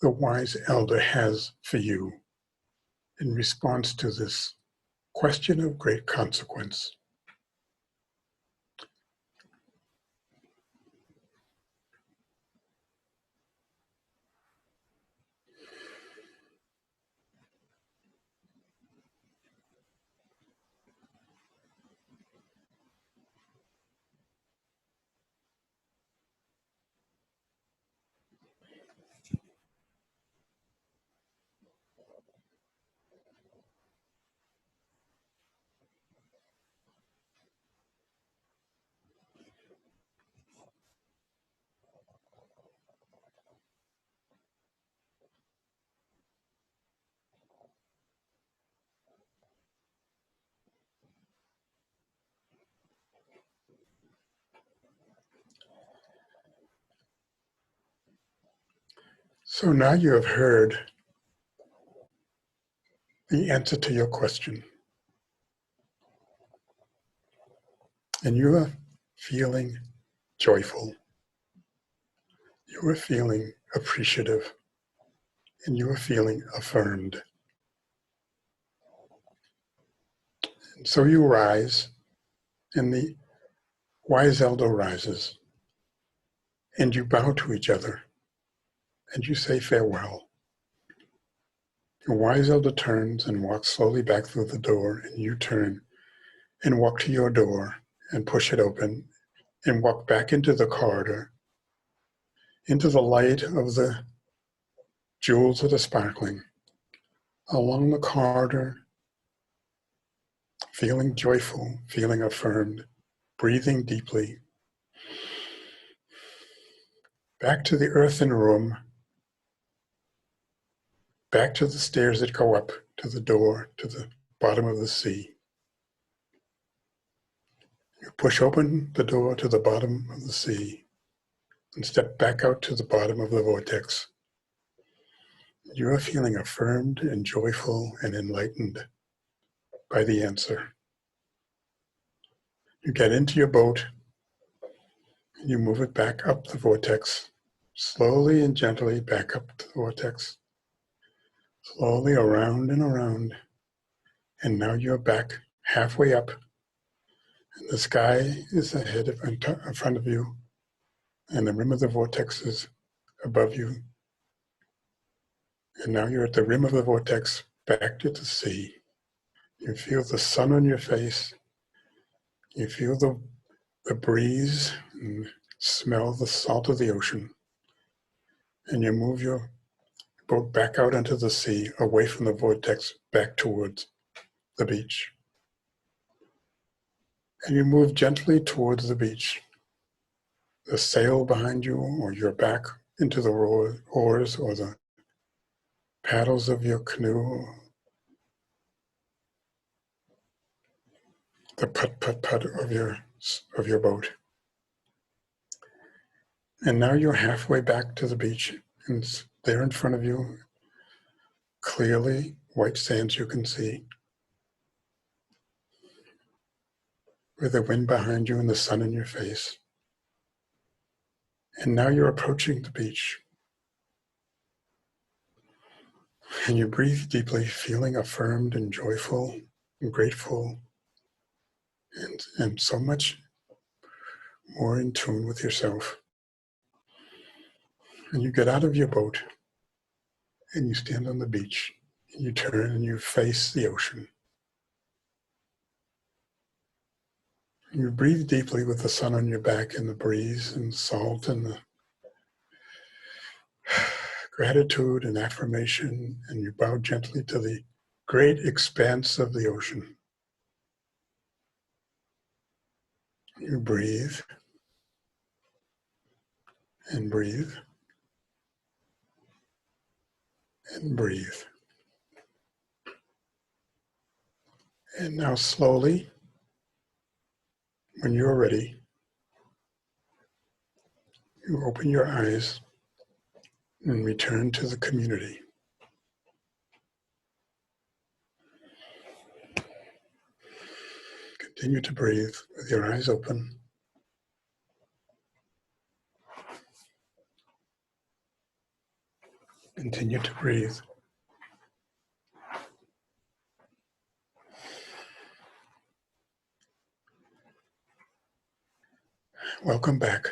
the wise elder has for you in response to this question of great consequence. So now you have heard the answer to your question. And you are feeling joyful. You are feeling appreciative. And you are feeling affirmed. And so you rise, and the wise elder rises, and you bow to each other, and you say farewell. The wise elder turns and walks slowly back through the door, and you turn and walk to your door and push it open and walk back into the corridor, into the light of the jewels that are sparkling, along the corridor, feeling joyful, feeling affirmed, breathing deeply, back to the earthen room, back to the stairs that go up to the door, to the bottom of the sea. You push open the door to the bottom of the sea and step back out to the bottom of the vortex. You are feeling affirmed and joyful and enlightened by the answer. You get into your boat, and you move it back up the vortex, slowly and gently back up to the vortex, slowly around and around, and now you're back halfway up, and the sky is ahead in front of you, and the rim of the vortex is above you, and now you're at the rim of the vortex, back to the sea. You feel the sun on your face, you feel the breeze, and smell the salt of the ocean, and you move your boat back out into the sea, away from the vortex, back towards the beach. And you move gently towards the beach. The sail behind you, or your back into the oars, or the paddles of your canoe. the putt of your boat. And now you're halfway back to the beach, and it's there in front of you, clearly white sands you can see, with the wind behind you and the sun in your face. And now you're approaching the beach. And you breathe deeply, feeling affirmed and joyful and grateful, and so much more in tune with yourself. And you get out of your boat and you stand on the beach and you turn and you face the ocean. And you breathe deeply with the sun on your back and the breeze and salt and the gratitude and affirmation, and you bow gently to the great expanse of the ocean. You breathe and breathe and breathe. And now slowly, when you're ready, you open your eyes and return to the community. Continue to breathe with your eyes open. Continue to breathe. Welcome back.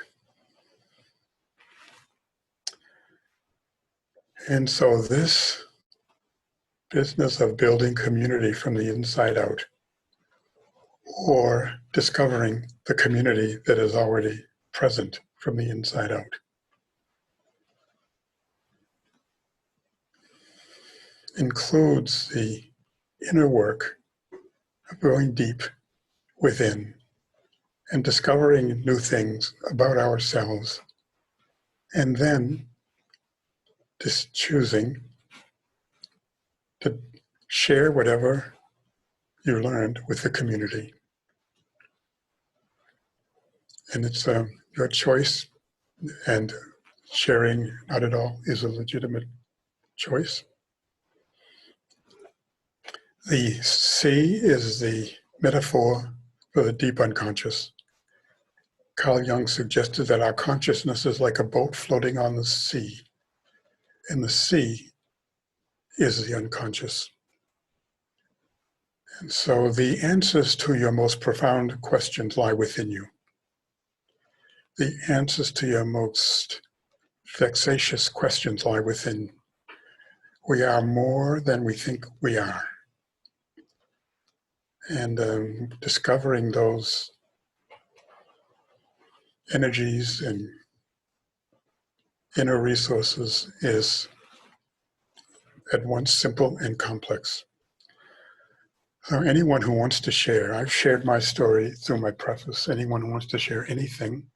And so this business of building community from the inside out, or discovering the community that is already present from the inside out, includes the inner work of going deep within and discovering new things about ourselves, and then just choosing to share whatever you learned with the community. And it's your choice, and sharing not at all is a legitimate choice. The sea is the metaphor for the deep unconscious. Carl Jung suggested that our consciousness is like a boat floating on the sea, and the sea is the unconscious. And so the answers to your most profound questions lie within you. The answers to your most vexatious questions lie within. We are more than we think we are. And discovering those energies and inner resources is at once simple and complex. So anyone who wants to share, I've shared my story through my preface. Anyone who wants to share anything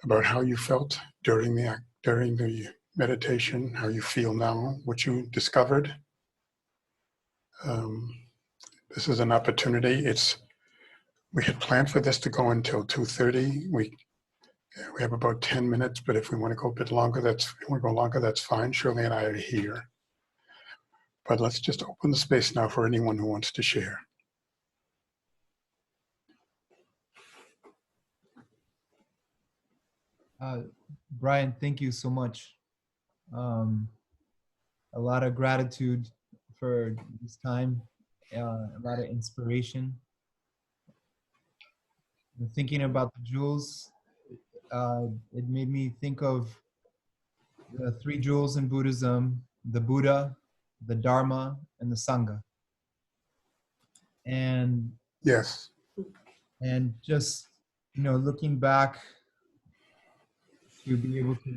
about how you felt during the meditation, how you feel now, what you discovered, this is an opportunity. We had planned for this to go until 2:30. We have about 10 minutes, but if we want to go a bit longer, that's fine. Shirley and I are here. But let's just open the space now for anyone who wants to share. Bryant, thank you so much. A lot of gratitude for this time, a lot of inspiration. Thinking about the jewels, it made me think of the three jewels in Buddhism: the Buddha, the Dharma, and the Sangha. And Yes. And just, looking back to be able to,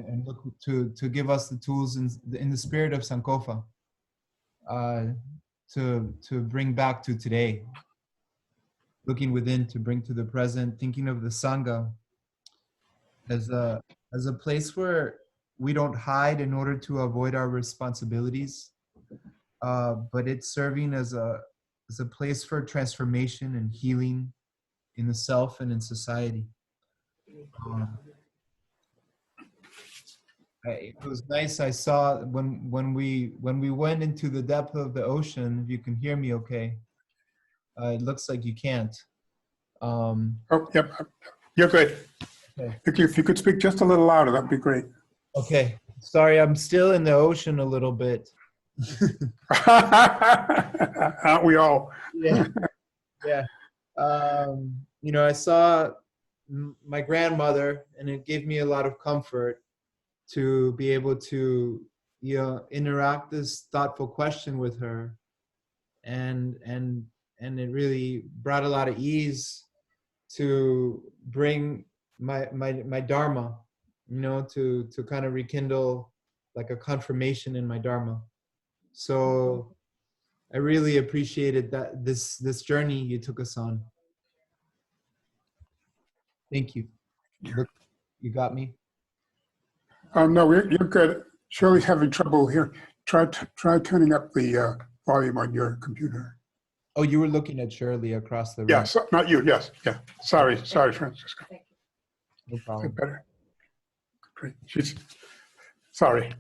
and look to give us the tools in the spirit of Sankofa, to bring back to today, looking within to bring to the present, thinking of the Sangha as a place where we don't hide in order to avoid our responsibilities, but it's serving as as a place for transformation and healing in the self and in society. It was nice. I saw when we went into the depth of the ocean. If you can hear me, okay. It looks like you can't. Oh, yep, you're good. Okay. If you could speak just a little louder, that'd be great. Okay. Sorry, I'm still in the ocean a little bit. Aren't we all? Yeah. Yeah. You know, I saw my grandmother, and it gave me a lot of comfort to be able to, you know, interact this thoughtful question with her, and it really brought a lot of ease to bring my dharma, you know, to kind of rekindle like a confirmation in my dharma. So I really appreciated that this journey you took us on. Thank you. Look, you got me. No, you're good. Shirley's having trouble here. Try turning up the volume on your computer. Oh, you were looking at Shirley across the room. Yes, not you. Yes, yeah. Sorry, Francisco. No problem. Better. Great. She's sorry.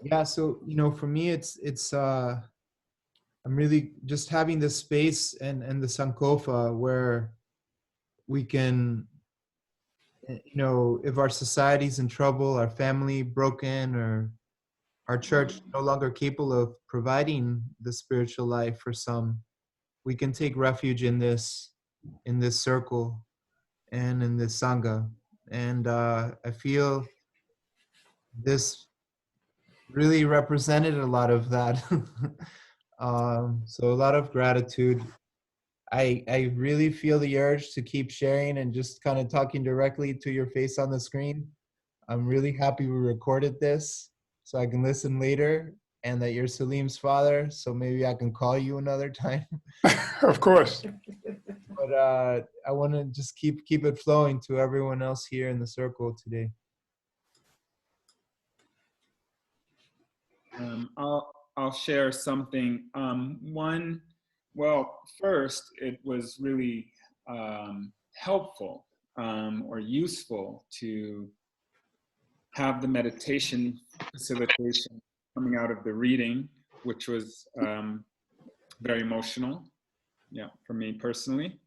Yeah, so you know, for me, it's I'm really just having this space and the Sankofa where we can, you know, if our society's in trouble, our family broken, or our church no longer capable of providing the spiritual life for some, we can take refuge in this circle and in this Sangha. And I feel this really represented a lot of that. So a lot of gratitude. I really feel the urge to keep sharing and just kind of talking directly to your face on the screen. I'm really happy we recorded this so I can listen later, and that you're Salim's father, so maybe I can call you another time. Of course. But I want to just keep it flowing to everyone else here in the circle today. I'll share something. First, it was really helpful or useful to have the meditation facilitation coming out of the reading, which was very emotional, yeah, for me personally.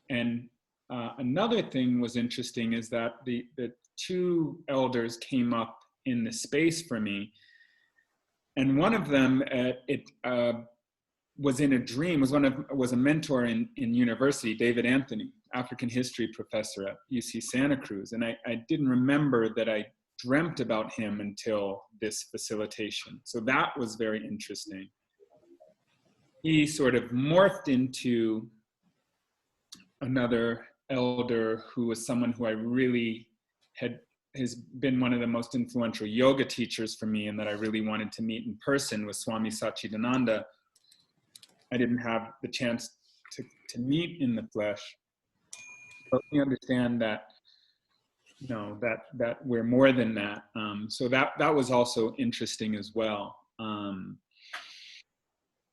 Another thing was interesting is that the two elders came up in the space for me, and one of them was in a dream, was a mentor in university, David Anthony, African history professor at UC Santa Cruz, and I didn't remember that I dreamt about him until this facilitation. So that was very interesting. He sort of morphed into another elder who was someone who I really has been one of the most influential yoga teachers for me, and that I really wanted to meet in person, was Swami Satchidananda. I didn't have the chance to meet in the flesh, but we understand that, you know, that we're more than that. So that was also interesting as well.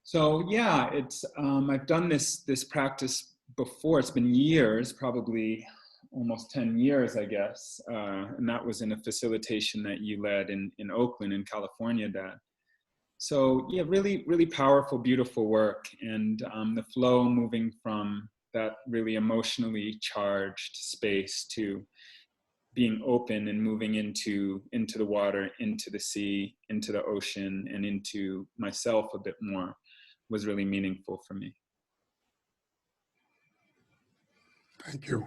So yeah, it's I've done this practice before. It's been years, probably almost 10 years, I guess. And that was in a facilitation that you led in Oakland, in California, Dad. So yeah, really, really powerful, beautiful work. And the flow moving from that really emotionally charged space to being open and moving into the water, into the sea, into the ocean, and into myself a bit more was really meaningful for me. Thank you.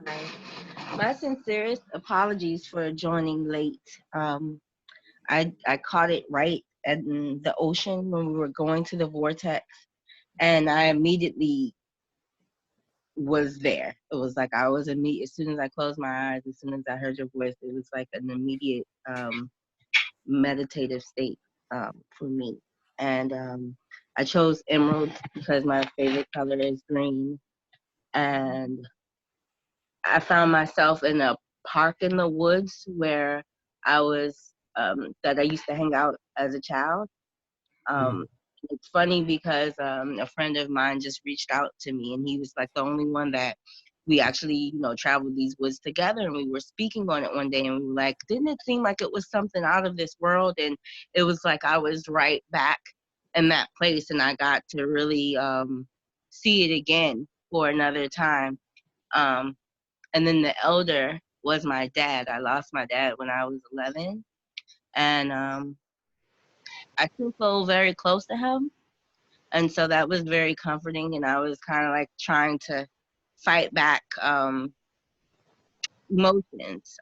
Hi. My sincerest apologies for joining late. I caught it right at the ocean when we were going to the vortex, and I immediately was there. It was like I was immediate. As soon as I closed my eyes, as soon as I heard your voice, it was like an immediate meditative state for me. And I chose emerald because my favorite color is green, and I found myself in a park in the woods where I was that I used to hang out as a child. It's funny because a friend of mine just reached out to me, and he was like the only one that we actually, traveled these woods together, and we were speaking on it one day, and we were like, didn't it seem like it was something out of this world? And it was like I was right back in that place, and I got to really see it again for another time. And then the elder was my dad. I lost my dad when I was 11, and I still feel very close to him. And so that was very comforting, and I was kind of like trying to fight back emotions.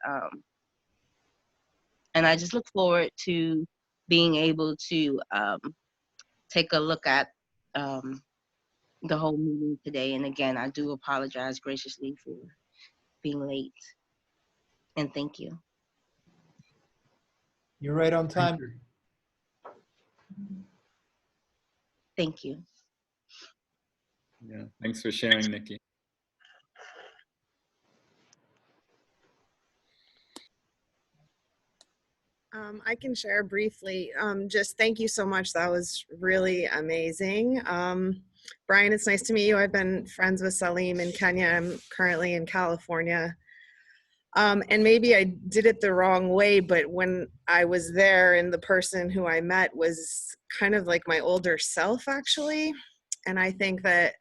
And I just look forward to being able to take a look at the whole meeting today. And again, I do apologize graciously for being late. And thank you. You're right on Thank time. you. Thank you. Yeah, thanks for sharing, Nikki. I can share briefly. Just thank you so much. That was really amazing. Brian, it's nice to meet you. I've been friends with Salim in Kenya. I'm currently in California. And maybe I did it the wrong way, but when I was there and the person who I met was kind of like my older self, actually. And I think that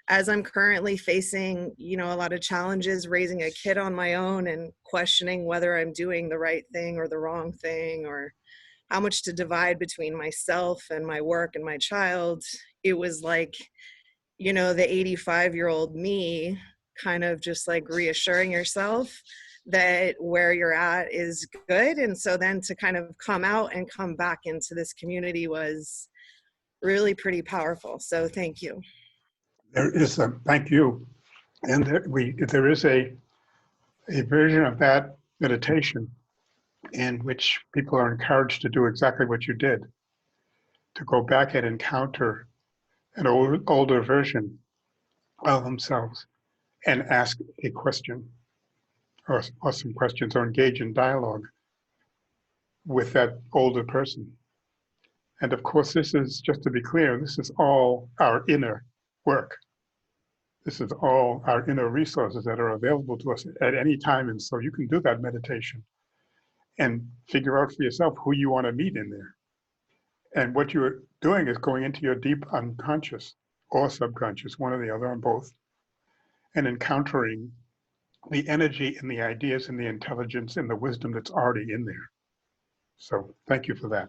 as I'm currently facing, a lot of challenges, raising a kid on my own and questioning whether I'm doing the right thing or the wrong thing, or how much to divide between myself and my work and my child, it was like, the 85-year-old me kind of just like reassuring yourself that where you're at is good. And so then to kind of come out and come back into this community was really pretty powerful. So thank you. There is a, thank you. And there is a version of that meditation in which people are encouraged to do exactly what you did, to go back and encounter an older version of themselves and ask a question or some questions, or engage in dialogue with that older person. And of course, this is, just to be clear, this is all our inner work. This is all our inner resources that are available to us at any time. And so you can do that meditation and figure out for yourself who you want to meet in there. And what you're doing is going into your deep unconscious or subconscious, one or the other, or both, and encountering the energy and the ideas and the intelligence and the wisdom that's already in there. So thank you for that.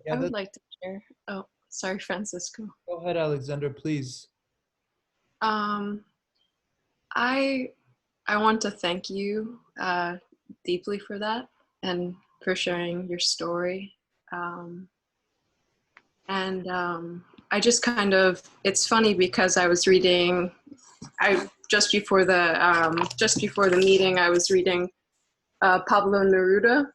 Yeah, I would like to share. Oh, sorry, Francisco. Go ahead, Alexander, please. I want to thank you deeply for that and for sharing your story. I just kind of, it's funny because I was reading, just before the meeting, I was reading Pablo Neruda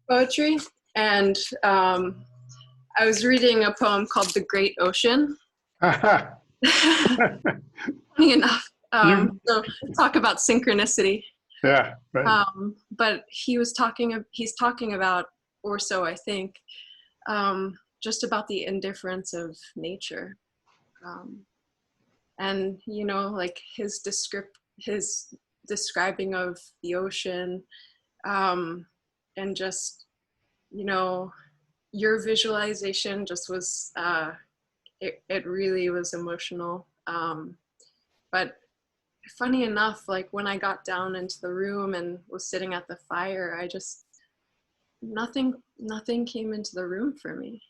poetry, and I was reading a poem called "The Great Ocean." Funny enough, so talk about synchronicity. Yeah, right. But he's talking about, or so I think, just about the indifference of nature, and like his describing of the ocean, and just your visualization just was it really was emotional. But funny enough, like when I got down into the room and was sitting at the fire, I just nothing came into the room for me.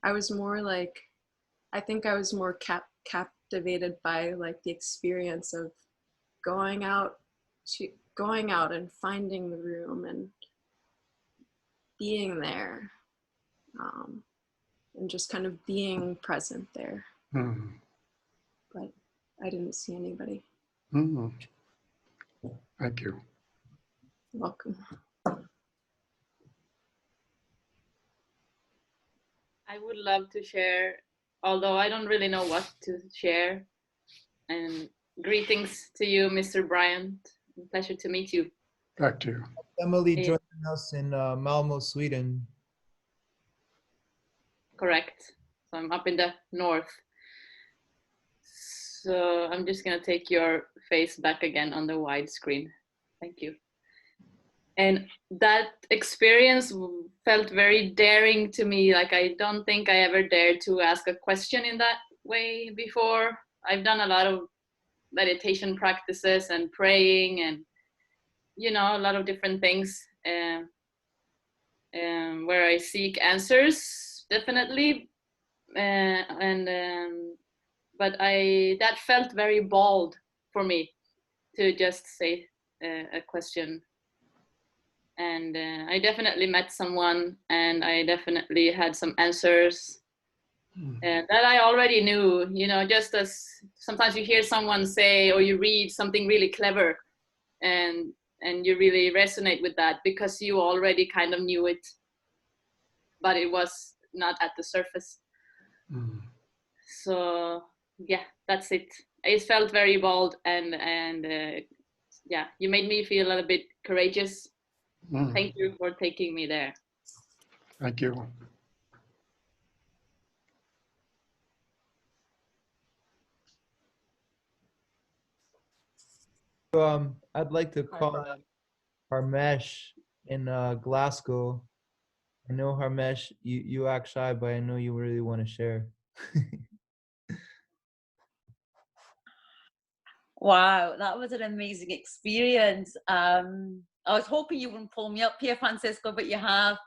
I was more like, I think I was more captivated by like the experience of going out and finding the room and being there, and just kind of being present there. But I didn't see anybody. Thank you. You're welcome. I would love to share, although I don't really know what to share. And greetings to you, Mr. Bryant. Pleasure to meet you. Back to you. Emily Yeah. joining us in Malmo, Sweden. Correct. So I'm up in the north. So I'm just gonna take your face back again on the wide screen. Thank you. And that experience felt very daring to me. Like, I don't think I ever dared to ask a question in that way before. I've done a lot of meditation practices and praying and, you know, a lot of different things where I seek answers, definitely. But that felt very bold for me to just say a question. And I definitely met someone, and I definitely had some answers that I already knew, you know, just as sometimes you hear someone say, or you read something really clever, and you really resonate with that because you already kind of knew it, but it was not at the surface. So yeah, that's it. It felt very bold, and yeah, you made me feel a little bit courageous. Thank you for taking me there. Thank you. I'd like to call Harmesh in Glasgow. I know Harmesh, you act shy, but I know you really want to share. Wow, that was an amazing experience. I was hoping you wouldn't pull me up here, Francisco, but you have.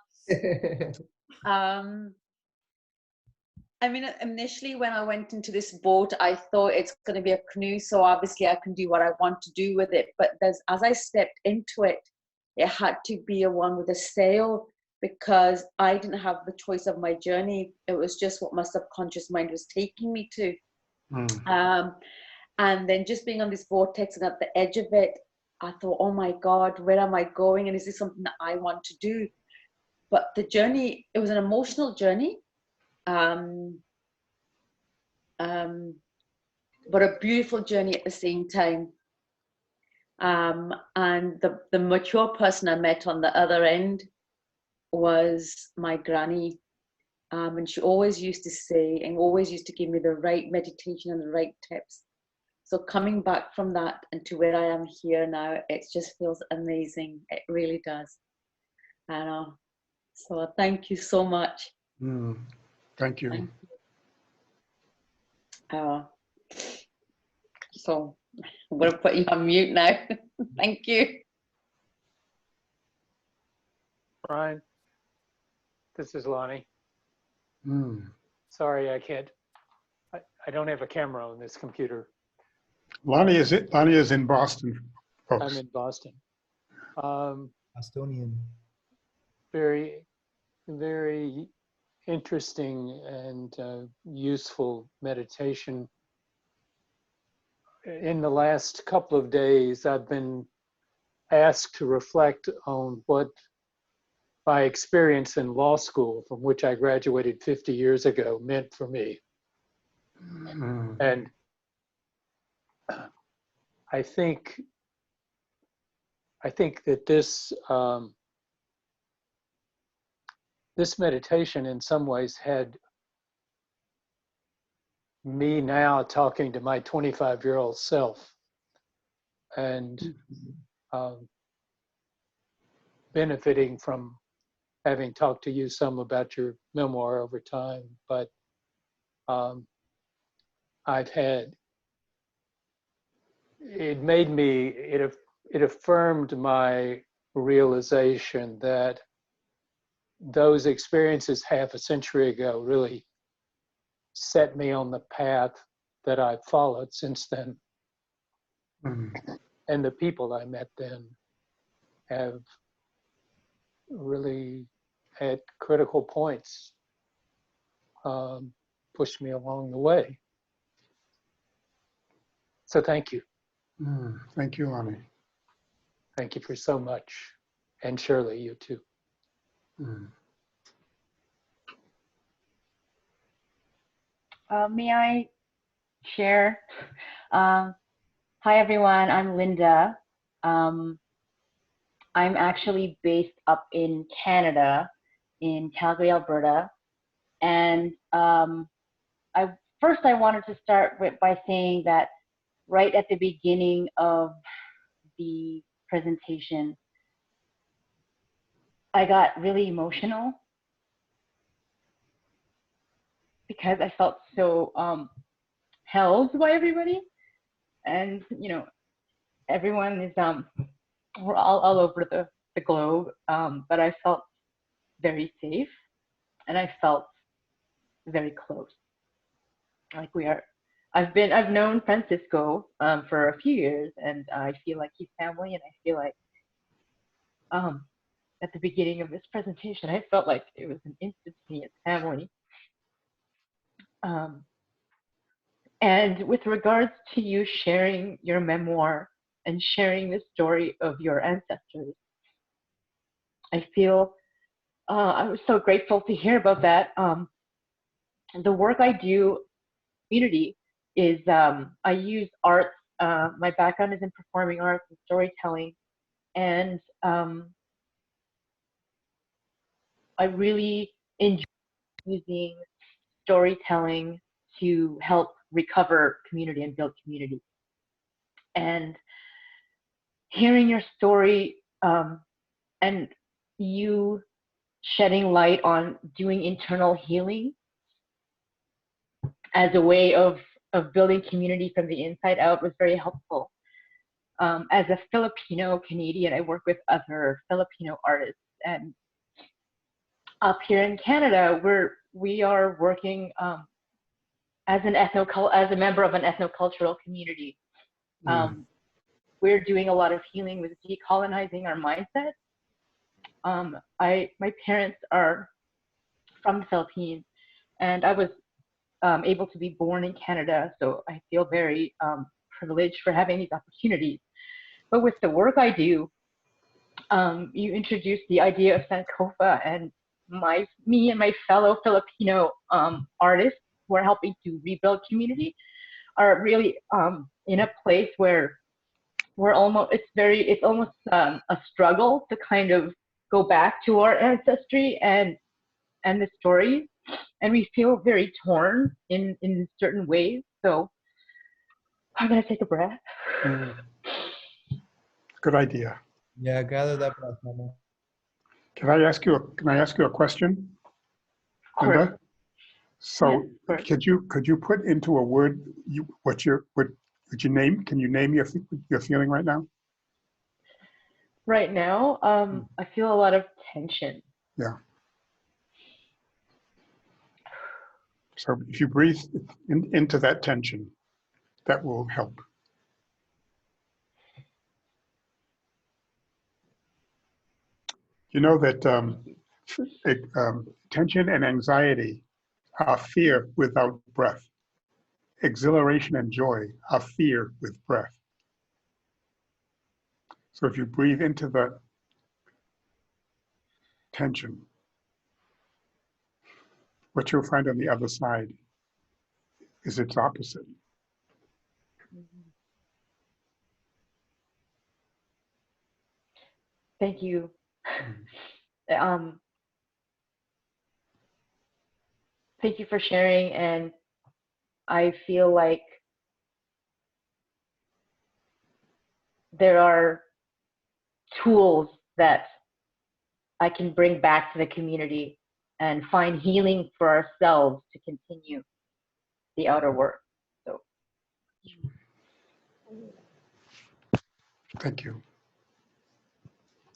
I mean, initially when I went into this boat, I thought it's going to be a canoe, so obviously I can do what I want to do with it. But as I stepped into it, it had to be a one with a sail, because I didn't have the choice of my journey. It was just what my subconscious mind was taking me to. And then just being on this vortex and at the edge of it, I thought, oh my God, where am I going? And is this something that I want to do? But the journey, it was an emotional journey, but a beautiful journey at the same time. And the mature person I met on the other end was my granny. And she always used to say, and always used to give me the right meditation and the right tips. So coming back from that and to where I am here now, it just feels amazing. It really does. I know. So thank you so much. Thank you. So I'm going to put you on mute now. Thank you. Brian, this is Lonnie. Sorry, I can't. I don't have a camera on this computer. Lonnie is in Boston, folks. I'm in Boston. Bostonian. Very, very interesting and useful meditation. In the last couple of days, I've been asked to reflect on what my experience in law school, from which I graduated 50 years ago, meant for me. And I think that this this meditation in some ways had me now talking to my 25-year-old self, and benefiting from having talked to you some about your memoir over time. But I've had, it affirmed my realization that those experiences half a century ago really set me on the path that I've followed since then. And the people I met then have really, at critical points, pushed me along the way. So thank you. Thank you, Lonnie. Thank you for so much. And Shirley, you too. May I share? Hi, everyone. I'm Linda. I'm actually based up in Canada, in Calgary, Alberta. And first I wanted to start by saying that right at the beginning of the presentation, I got really emotional because I felt so held by everybody. And, you know, everyone is, we're all over the globe, but I felt very safe and I felt very close. Like I've known Francisco for a few years, and I feel like he's family, and I feel like at the beginning of this presentation, I felt like it was an instantaneous family. And with regards to you sharing your memoir and sharing the story of your ancestors, I feel I was so grateful to hear about that. The work I do, community, is I use arts. My background is in performing arts and storytelling, and I really enjoy using storytelling to help recover community and build community. And hearing your story and you shedding light on doing internal healing as a way of building community from the inside out was very helpful. As a Filipino Canadian, I work with other Filipino artists, and up here in Canada, we are working as a member of an ethnocultural community. We're doing a lot of healing with decolonizing our mindset. My parents are from the Philippines, and I was able to be born in Canada, so I feel very privileged for having these opportunities. But with the work I do, you introduced the idea of Sankofa, and me and my fellow Filipino artists who are helping to rebuild community are really in a place where it's almost a struggle to kind of go back to our ancestry and the stories, and we feel very torn in certain ways. So I'm gonna take a breath. Good idea. Yeah, gather that breath, Mama. Can I ask you a question, Linda? So yeah, could you put into a word what you name? Can you name your feeling right now? Right now, I feel a lot of tension. Yeah. So if you breathe into that tension, that will help. You know that tension and anxiety are fear without breath. Exhilaration and joy are fear with breath. So if you breathe into the tension, what you'll find on the other side is its opposite. Thank you. Thank you for sharing, and I feel like there are tools that I can bring back to the community and find healing for ourselves to continue the outer work. So Thank you.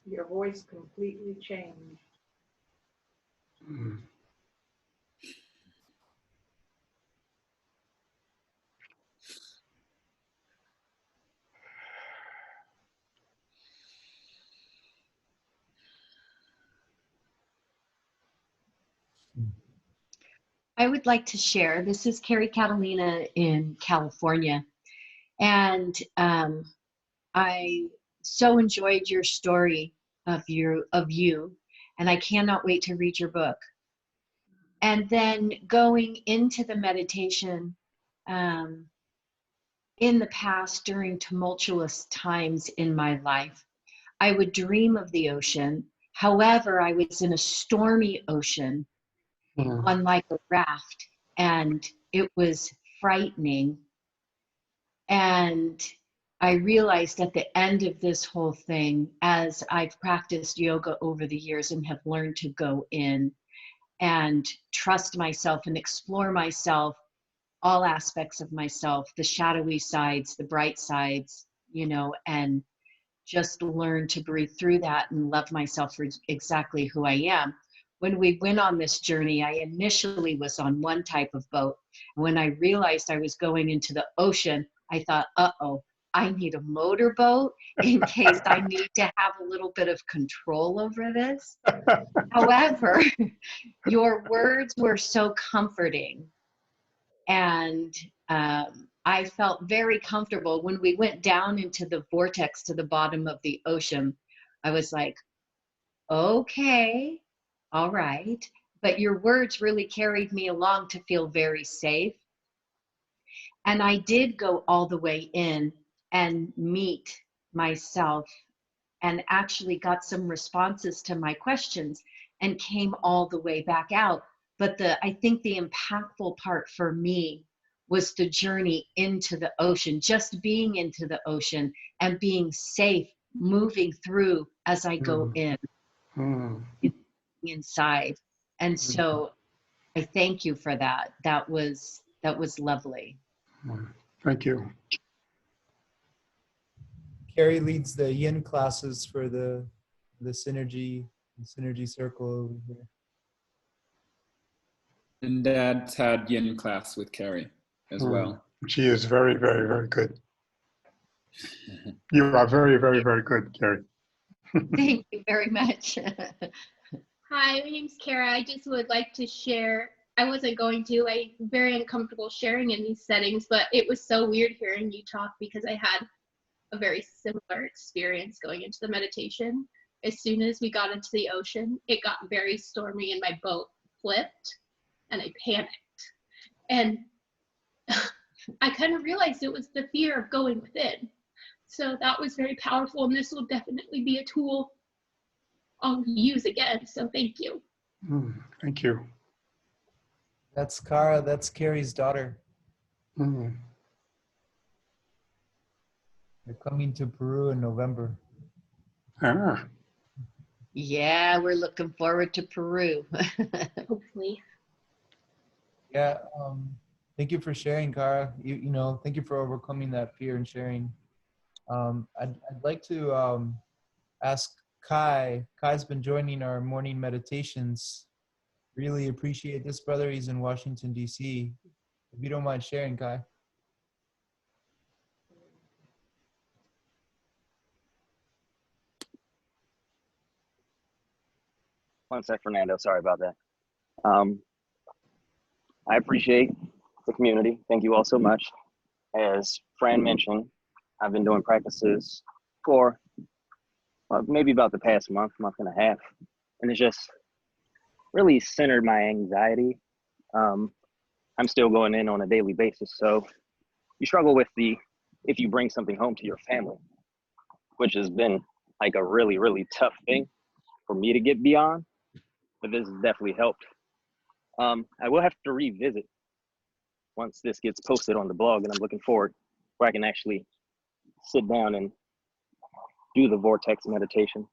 Your voice completely changed. I would like to share. This is Carrie Catalina in California. And I so enjoyed your story of you, and I cannot wait to read your book. And then going into the meditation, in the past, during tumultuous times in my life, I would dream of the ocean. However, I was in a stormy ocean on like a raft, and it was frightening. And I realized at the end of this whole thing, as I've practiced yoga over the years and have learned to go in and trust myself and explore myself, all aspects of myself, the shadowy sides, the bright sides, you know, and just learn to breathe through that and love myself for exactly who I am. When we went on this journey, I initially was on one type of boat. When I realized I was going into the ocean, I thought, uh-oh, I need a motorboat in case I need to have a little bit of control over this. However, your words were so comforting. And I felt very comfortable when we went down into the vortex to the bottom of the ocean. I was like, okay, all right. But your words really carried me along to feel very safe. And I did go all the way in and meet myself and actually got some responses to my questions and came all the way back out. But I think the impactful part for me was the journey into the ocean, just being into the ocean and being safe, moving through as I go in, inside. And so I thank you for that. That was lovely. Thank you. Carrie leads the yin classes for the synergy circle over here. And Dad's had yin class with Carrie as well. She is very, very, very good. You are very, very, very good, Carrie. Thank you very much. Hi, my name's Kara. I just would like to share. I wasn't going to. I'm very uncomfortable sharing in these settings, but it was so weird hearing you talk because I had a very similar experience going into the meditation. As soon as we got into the ocean, it got very stormy and my boat flipped and I panicked. And I kind of realized it was the fear of going within. So that was very powerful, and this will definitely be a tool I'll use again. So thank you. Thank you. That's Kara. That's Carrie's daughter. They're coming to Peru in November. Yeah, we're looking forward to Peru. Hopefully. Yeah. Thank you for sharing, Kara. You know, thank you for overcoming that fear and sharing. I'd like to ask Kai. Kai's been joining our morning meditations. Really appreciate this, brother. He's in Washington, D.C. If you don't mind sharing, Kai. One sec, Fernando. Sorry about that. I appreciate the community. Thank you all so much. As Fran mentioned, I've been doing practices for maybe about the past month and a half. And it's just really centered my anxiety. I'm still going in on a daily basis. So you struggle with if you bring something home to your family, which has been like a really, really tough thing for me to get beyond. But this has definitely helped. I will have to revisit once this gets posted on the blog, and I'm looking forward where I can actually sit down and do the vortex meditation.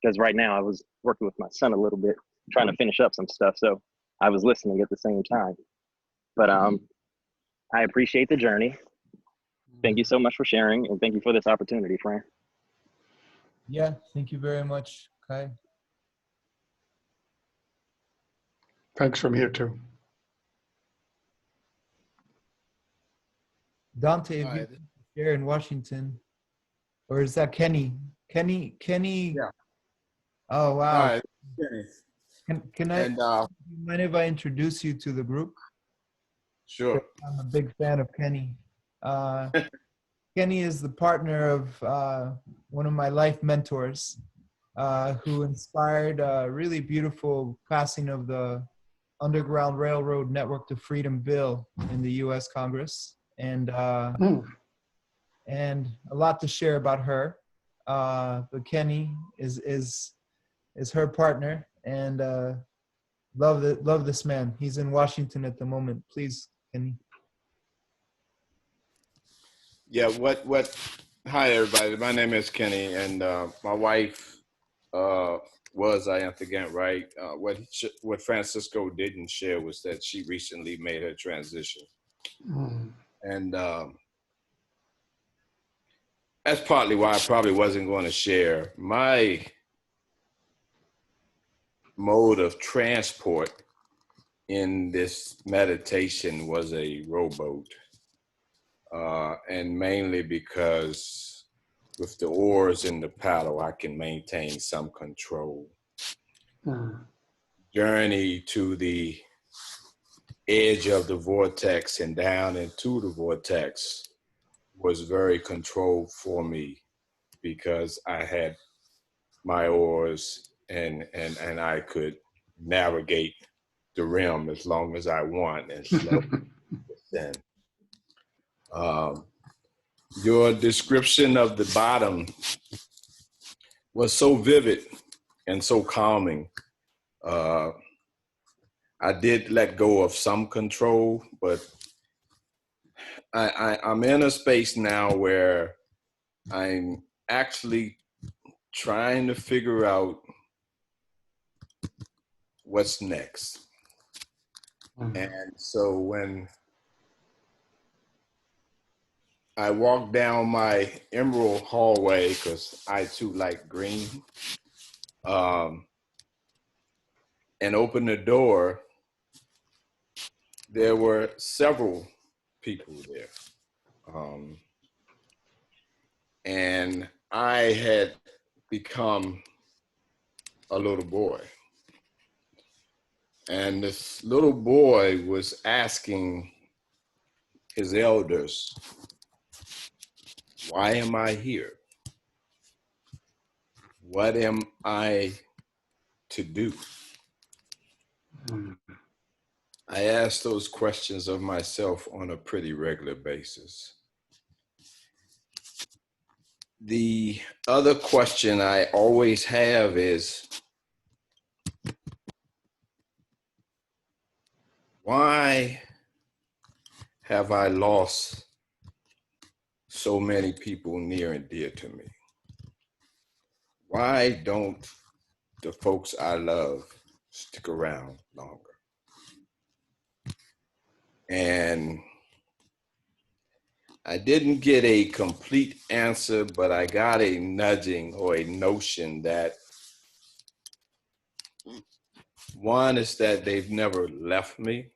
Because right now I was working with my son a little bit, trying to finish up some stuff. So I was listening at the same time. But I appreciate the journey. Thank you so much for sharing, and thank you for this opportunity, Fran. Yeah, thank you very much, Kai. Thanks from here too. Dante, if you share in Washington, or is that Kenny? Kenny. Yeah. Oh wow. All right. Kenny. Can I? And, do you mind if I introduce you to the group? Sure. I'm a big fan of Kenny. Kenny is the partner of one of my life mentors, who inspired a really beautiful passing of the Underground Railroad Network to Freedom bill in the U.S. Congress. And and a lot to share about her. But Kenny is her partner, and love this man. He's in Washington at the moment. Please, Kenny. Yeah, hi everybody. My name is Kenny, and my wife was Iantha Gant Wright. What Francisco didn't share was that she recently made her transition. And that's partly why I probably wasn't going to share. My mode of transport in this meditation was a rowboat. And mainly because with the oars and the paddle, I can maintain some control. Journey to the edge of the vortex and down into the vortex was very controlled for me because I had my oars and I could navigate the rim as long as I want and slow then. Your description of the bottom was so vivid and so calming. I did let go of some control, but I'm in a space now where I'm actually trying to figure out what's next. And so when I walk down my emerald hallway, because I too like green, and open the door, there were several people there. And I had become a little boy. And this little boy was asking his elders, why am I here? What am I to do? I ask those questions of myself on a pretty regular basis. The other question I always have is, why have I lost so many people near and dear to me? Why don't the folks I love stick around longer? And I didn't get a complete answer, but I got a nudging or a notion that one is that they've never left me.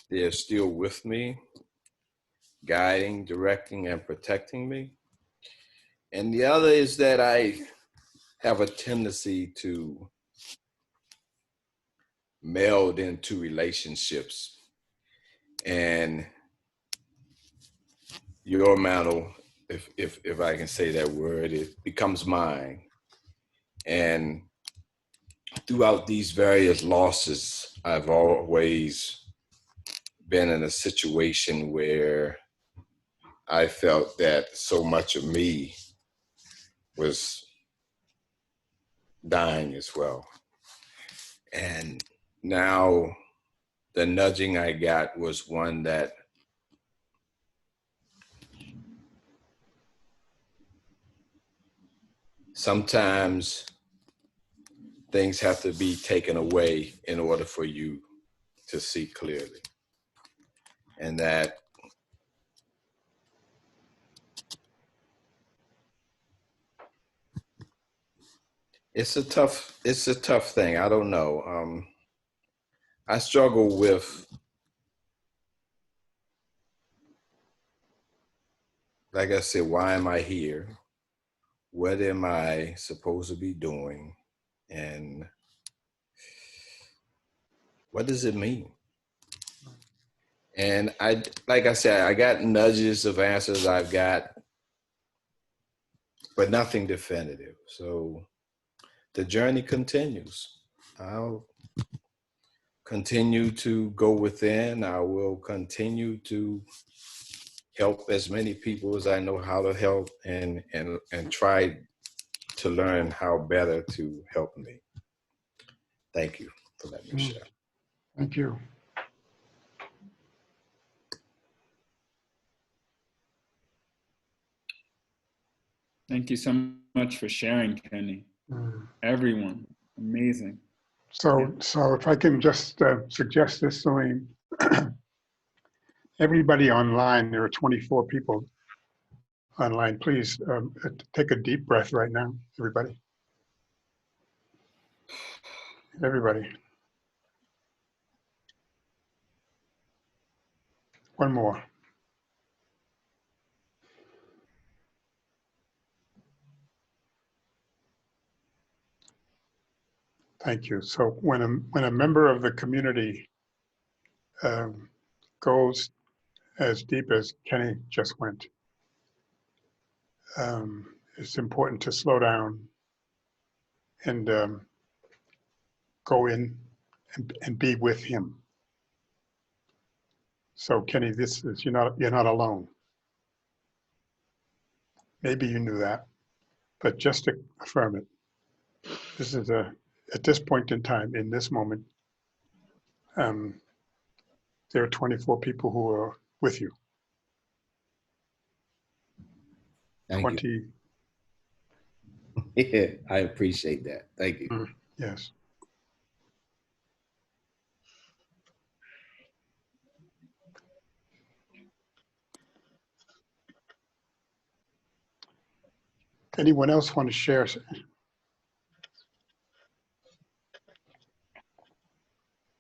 They're still with me, guiding, directing, and protecting me. And the other is that I have a tendency to meld into relationships, and your mantle, if I can say that word, it becomes mine. And throughout these various losses, I've always been in a situation where I felt that so much of me was dying as well. And now the nudging I got was one that sometimes things have to be taken away in order for you to see clearly. And that it's a tough thing. I don't know. I struggle with, like I said, why am I here? What am I supposed to be doing? And what does it mean? And like I said, I got nudges of answers I've got, but nothing definitive. So the journey continues. I'll continue to go within. I will continue to help as many people as I know how to help, and try to learn how better to help me. Thank you for letting me share. Thank you. Thank you so much for sharing, Kenny. Everyone, amazing. So if I can just suggest this, Celine, everybody online, there are 24 people online. Please take a deep breath right now, everybody. Everybody. One more. Thank you. So when a member of the community goes as deep as Kenny just went, it's important to slow down and go in and be with him. So Kenny, this is you're not alone. Maybe you knew that, but just to affirm it, this is at this point in time, in this moment, there are 24 people who are with you. Thank you. Yeah, I appreciate that. Thank you. Yes. Anyone else want to share?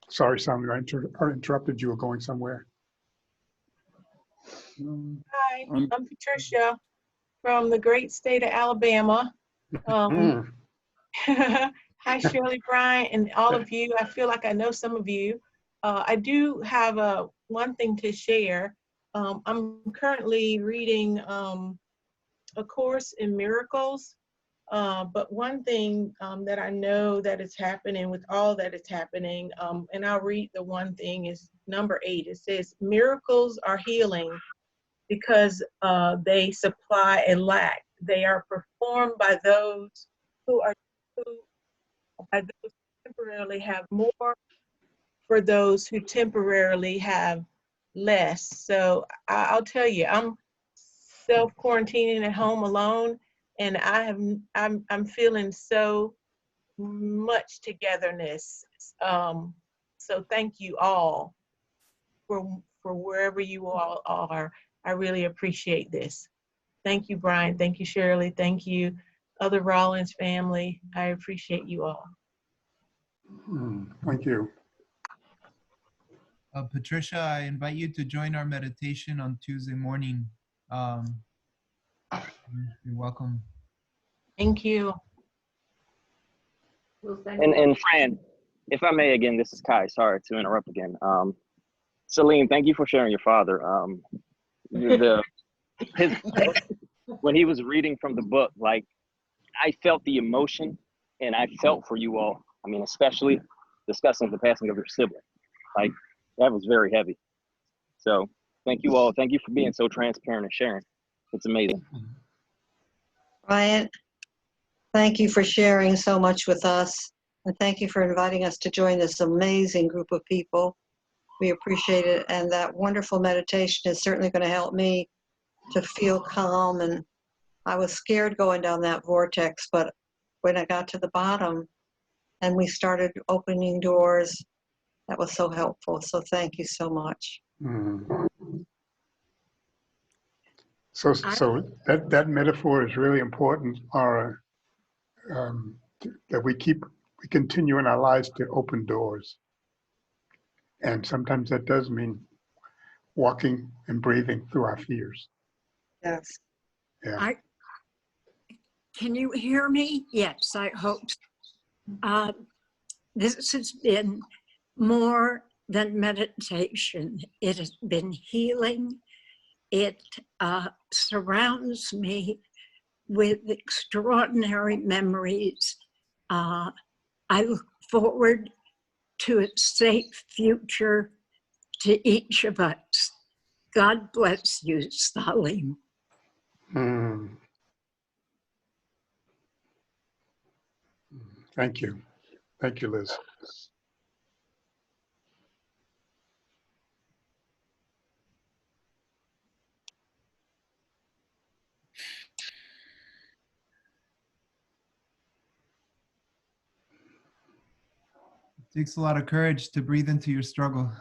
Sorry, Sandra, I interrupted you. Were going somewhere. Hi, I'm Patricia from the great state of Alabama. Hi, Shirley, Bryant, and all of you. I feel like I know some of you. I do have one thing to share. I'm currently reading A Course in Miracles, but one thing that I know that is happening with all that is happening, and I'll read the one thing, is number 8. It says, miracles are healing because they supply a lack. They are performed by those who temporarily have more, for those who temporarily have less. So I'll tell you, I'm self-quarantining at home alone, and I'm feeling so much togetherness. So thank you all for wherever you all are. I really appreciate this. Thank you, Brian. Thank you, Shirley. Thank you, other Rollins family. I appreciate you all. Thank you. Patricia, I invite you to join our meditation on Tuesday morning. You're welcome. Thank you. And Fran, if I may again, this is Kai. Sorry to interrupt again. Celine, thank you for sharing your father. His when he was reading from the book, like, I felt the emotion, and I felt for you all. I mean, especially discussing the passing of your sibling. Like, that was very heavy. So thank you all. Thank you for being so transparent and sharing. It's amazing. Bryant, thank you for sharing so much with us. And thank you for inviting us to join this amazing group of people. We appreciate it. And that wonderful meditation is certainly going to help me to feel calm. And I was scared going down that vortex, but when I got to the bottom and we started opening doors, that was so helpful. So thank you so much. So that metaphor is really important, Laura, that we continue in our lives to open doors. And sometimes that does mean walking and breathing through our fears. Yes. Yeah. Can you hear me? Yes, I hope so. This has been more than meditation. It has been healing. It surrounds me with extraordinary memories. I look forward to a safe future to each of us. God bless you, Salim. Mm. Thank you. Thank you, Liz. It takes a lot of courage to breathe into your struggle.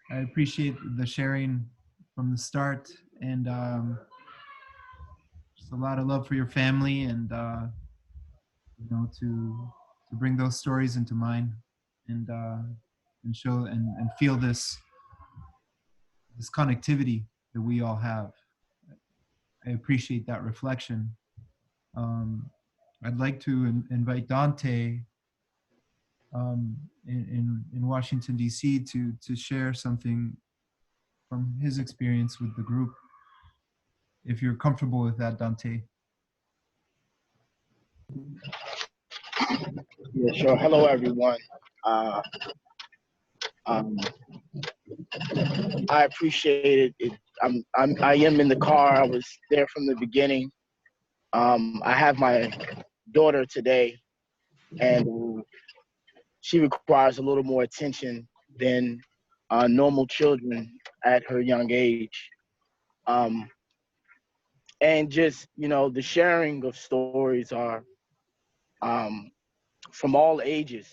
I appreciate the sharing from the start, and just a lot of love for your family, and you know, to bring those stories into mine, and show and feel this connectivity that we all have. I appreciate that reflection. I'd like to invite Dante in Washington, D.C. to share something from his experience with the group, if you're comfortable with that, Dante. Yeah, sure. Hello, everyone. Uh, um, I appreciate it. I am in the car. I was there from the beginning. I have my daughter today, and she requires a little more attention than normal children at her young age. And just, you know, the sharing of stories are from all ages.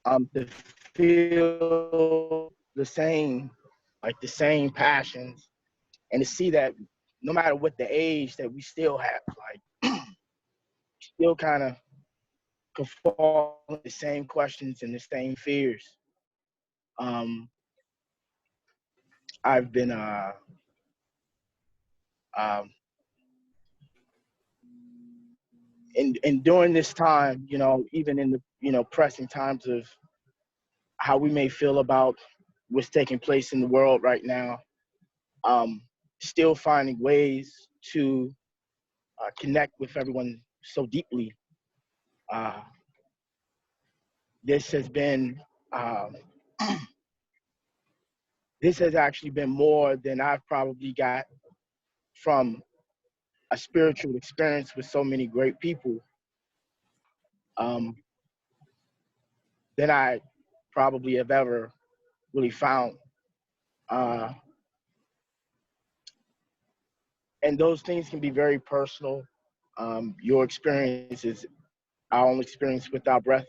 To feel the same, like the same passions, and to see that no matter what the age, that we still have, like, still kind of can fall in the same questions and the same fears. I've been in during this time, you know, even in the, you know, pressing times of how we may feel about what's taking place in the world right now, still finding ways to connect with everyone so deeply. This has been, this has actually been more than I've probably got from a spiritual experience with so many great people, than I probably have ever really found. And those things can be very personal. Your experience is our own experience with our breath.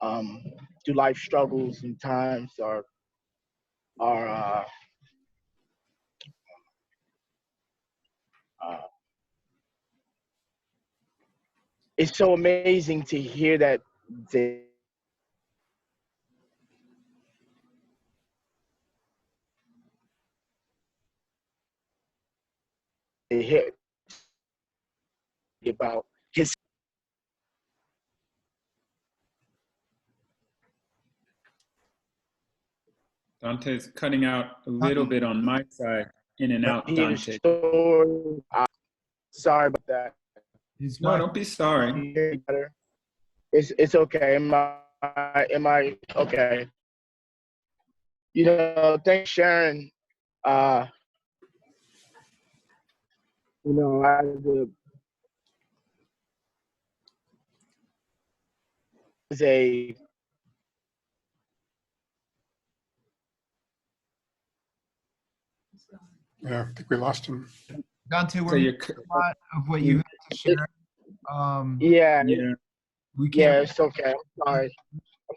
Through life struggles and times are it's so amazing to hear that they hear about his. Dante's cutting out a little bit on my side, in and out, Dante. Sorry about that. No, don't be sorry. It's okay. Am I okay? You know, thanks, Sharon. You know, as a Yeah, I think we lost him. Dante, So we're you're, missing a lot of what you had to share. yeah, we can't. yeah, it's okay. I'm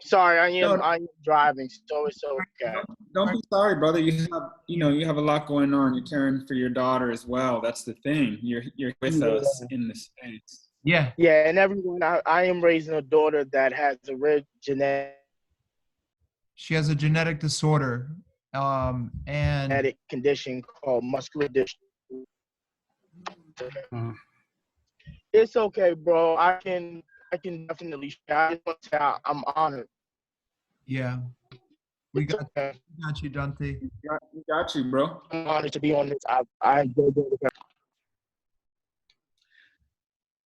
sorry. I am driving, so it's okay. Don't be sorry, brother. You have a lot going on. You're caring for your daughter as well. That's the thing. You're with us in the States. Yeah. Yeah, and everyone, I am raising a daughter that has a rare genetic She has a genetic disorder, and condition called muscular dystrophy. It's okay, bro. I can definitely share. I just want to say I'm honored. yeah, we got you, Dante. We got you, bro. I'm honored to be on this. I enjoy doing it.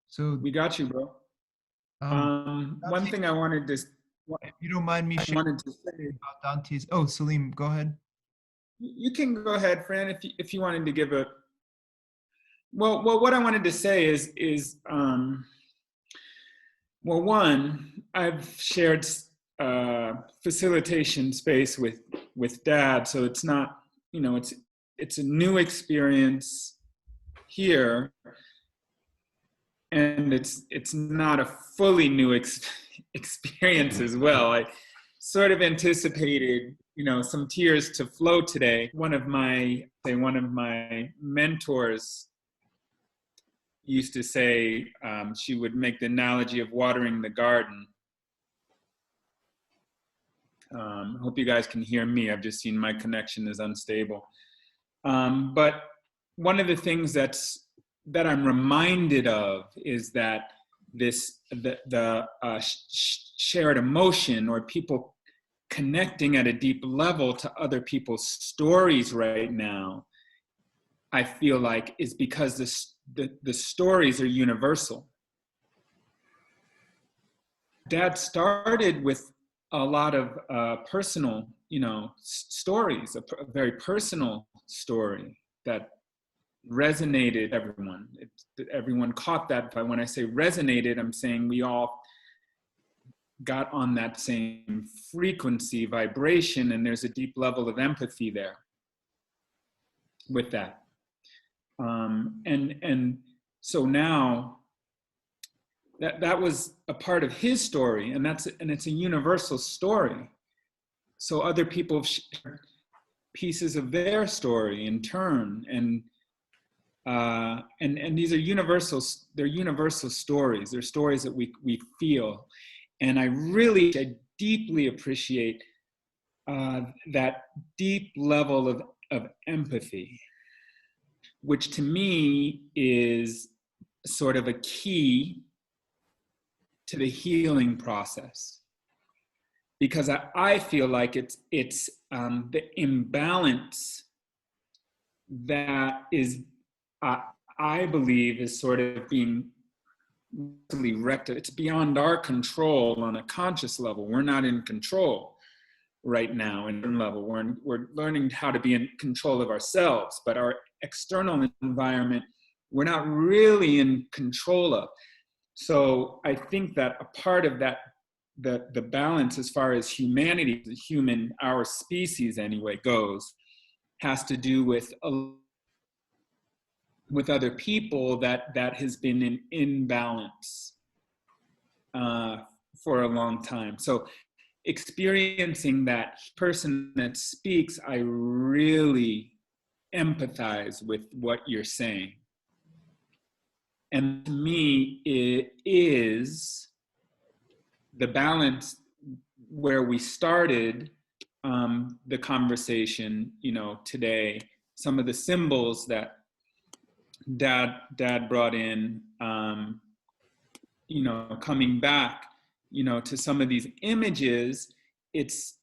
So we got you, bro. One thing I wanted to if you don't mind me I sharing wanted to say, about Dante's. Oh, Salim, go ahead. you can go ahead, Fran, if you wanted to give a. Well, what I wanted to say is well, one, I've shared facilitation space with Dad, so it's not, you know, it's a new experience here, and it's not a fully new experience as well. I sort of anticipated, you know, some tears to flow today. One of my mentors used to say, she would make the analogy of watering the garden. I hope you guys can hear me. I've just seen my connection is unstable. But one of the things that I'm reminded of is that the shared emotion, or people connecting at a deep level to other people's stories right now, I feel like is because the stories are universal. Dad started with a lot of personal, you know, stories, a very personal story that resonated everyone. Everyone caught that. But when I say resonated, I'm saying we all got on that same frequency, vibration, and there's a deep level of empathy there with that. And so now that was a part of his story, and it's a universal story. So other people have shared pieces of their story in turn, and these are universal. They're universal stories. They're stories that we feel, and I deeply appreciate that deep level of empathy, which to me is sort of a key to the healing process, because I feel like it's the imbalance that is, I believe, is sort of being rectified. It's beyond our control on a conscious level. We're not in control right now in level. We're learning how to be in control of ourselves, but our external environment, we're not really in control of. So I think that a part of that, the balance as far as humanity, our species anyway, goes, has to do with other people that has been in imbalance for a long time. So experiencing that person that speaks, I really empathize with what you're saying. And to me, it is the balance where we started the conversation, you know, today. Some of the symbols that Dad brought in, you know, coming back, you know, to some of these images, it's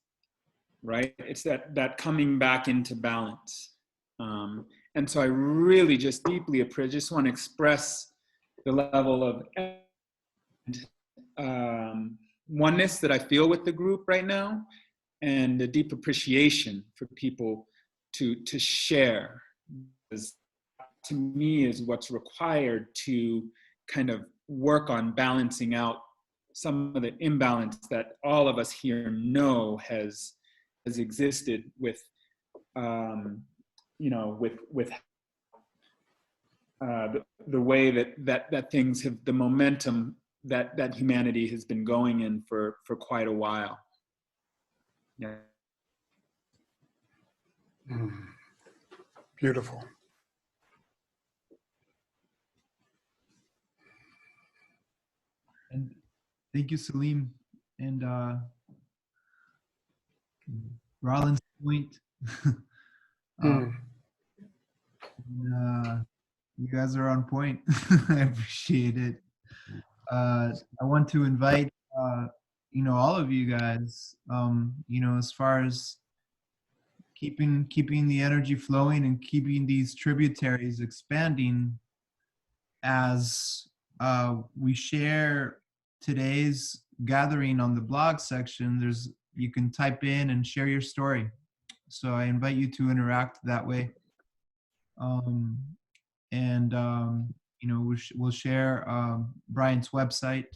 right. It's that coming back into balance. And so I really just deeply appreciate, just want to express the level of oneness that I feel with the group right now, and a deep appreciation for people to share. Because to me is what's required to kind of work on balancing out some of the imbalance that all of us here know has existed with, you know, with the way that things have, the momentum that humanity has been going in for quite a while. Yeah. Beautiful. And thank you, Salim. And Rollins' point. You guys are on point. I appreciate it. I want to invite, you know, all of you guys, you know, as far as keeping the energy flowing and keeping these tributaries expanding, as we share today's gathering on the blog section, you can type in and share your story. So I invite you to interact that way. You know, we'll share Bryant's website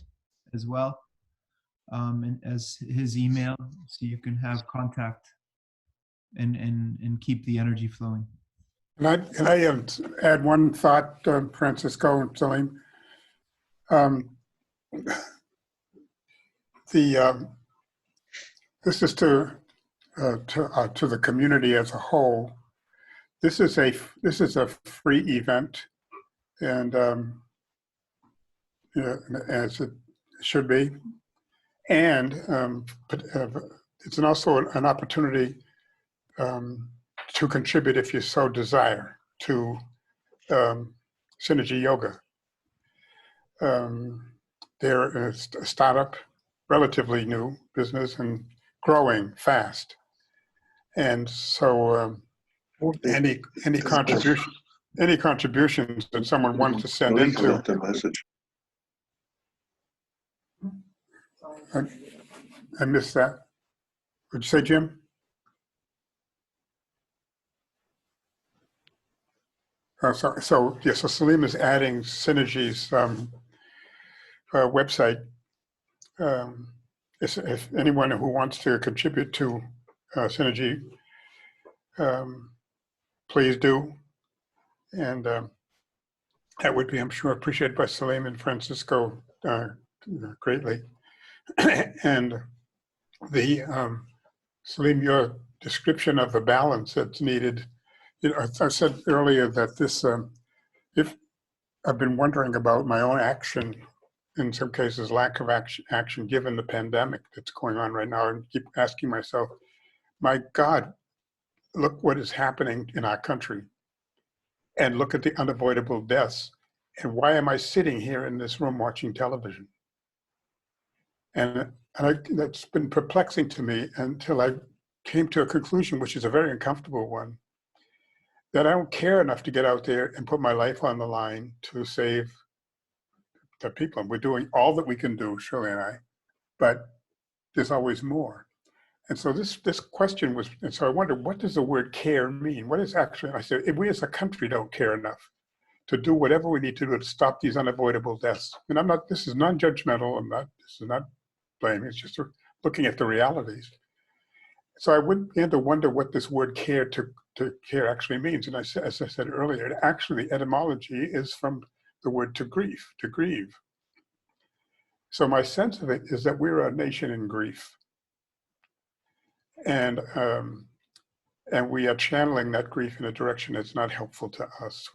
as well, and as his email, so you can have contact and keep the energy flowing. Can I add one thought, Francisco and Salim? This is to the community as a whole. This is a free event, and as it should be, and it's also an opportunity to contribute, if you so desire, to Synergy Yoga. They're a startup, relatively new business, and growing fast. And so any contributions that someone wants to send into. I missed that. Would you say, Jim? So Salim is adding Synergy's website. If anyone who wants to contribute to Synergy, please do. And that would be, I'm sure, appreciated by Salim and Francisco greatly. And Salim, your description of the balance that's needed, I said earlier that this, if I've been wondering about my own action, in some cases lack of action given the pandemic that's going on right now, and keep asking myself, my God, look what is happening in our country, and look at the unavoidable deaths, and why am I sitting here in this room watching television? And that's been perplexing to me until I came to a conclusion, which is a very uncomfortable one, that I don't care enough to get out there and put my life on the line to save the people. We're doing all that we can do, Shirley and I, but there's always more. And so this question was, and so I wondered, what does the word care mean? What is actually, I said, if we as a country don't care enough to do whatever we need to do to stop these unavoidable deaths. And this is non-judgmental, this is not blaming, it's just looking at the realities. So I began to wonder what this word care to care actually means. And as I said earlier, actually the etymology is from the word to grieve. So my sense of it is that we're a nation in grief. And we are channeling that grief in a direction that's not helpful to us.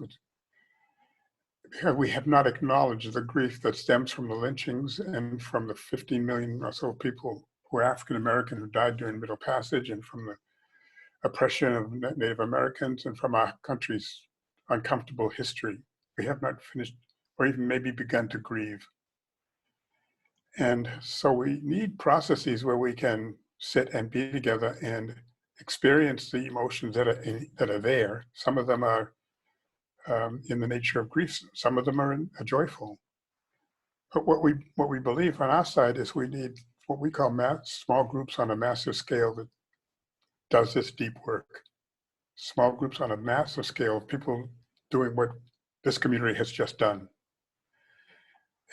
We have not acknowledged the grief that stems from the lynchings and from the 15 million or so people who are African American who died during Middle Passage, and from the oppression of Native Americans, and from our country's uncomfortable history. We have not finished or even maybe begun to grieve. And so we need processes where we can sit and be together and experience the emotions that are there. Some of them are in the nature of grief. Some of them are joyful. But what we believe on our side is we need what we call small groups on a massive scale that does this deep work. Small groups on a massive scale of people doing what this community has just done,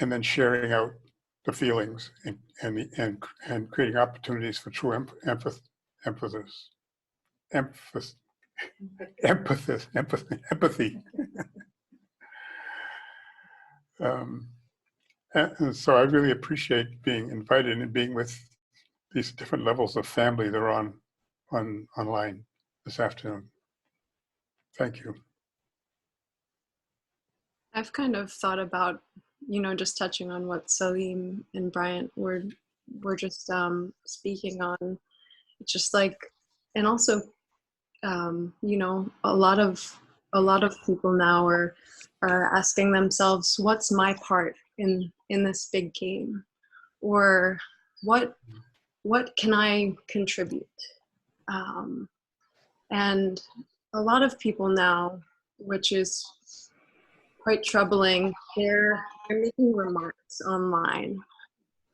and then sharing out the feelings and creating opportunities for true empathy. And so I really appreciate being invited and being with these different levels of family that are online this afternoon. Thank you. I've kind of thought about, just touching on what Salim and Bryant were just speaking on. It's just like, and also, a lot of people now are asking themselves, what's my part in this big game, or what can I contribute? And a lot of people now, which is quite troubling, they're making remarks online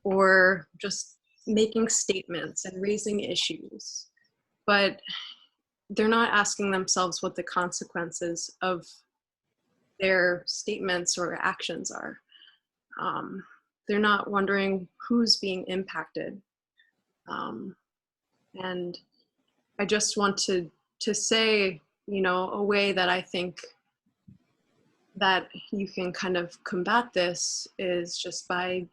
or just making statements and raising issues, but they're not asking themselves what the consequences of their statements or actions are. They're not wondering who's being impacted. And I just want to say, you know, a way that I think that you can kind of combat this is just by,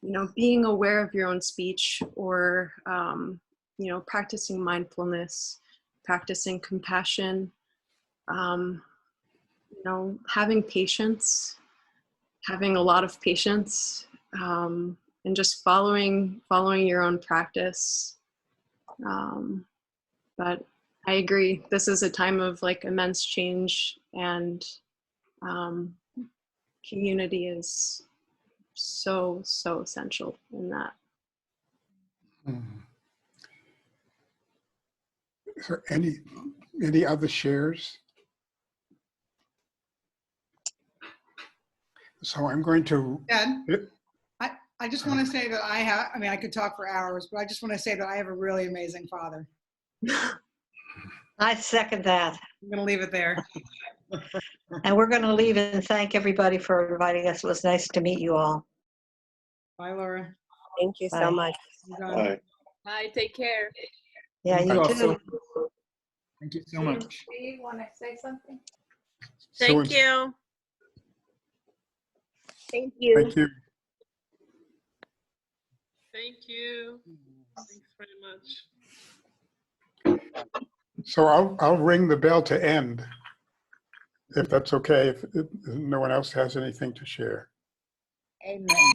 you know, being aware of your own speech, or, you know, practicing mindfulness, practicing compassion, you know, having patience, having a lot of patience, and just following your own practice. But I agree, this is a time of like immense change, and community is so essential in that. Is there any other shares? So I'm going to. Ed, I just want to say that I mean, I could talk for hours, but I just want to say that I have a really amazing father. I second that. I'm going to leave it there. And we're going to leave and thank everybody for inviting us. It was nice to meet you all. Bye, Laura. Thank you Bye. so much. Bye. Bye, take care. Yeah, you too. Thank you so much. Do you want to say something? Thank you. Thank you. Thank you. Thank you. Thanks very much. So I'll ring the bell to end, if that's okay, if no one else has anything to share. Amen.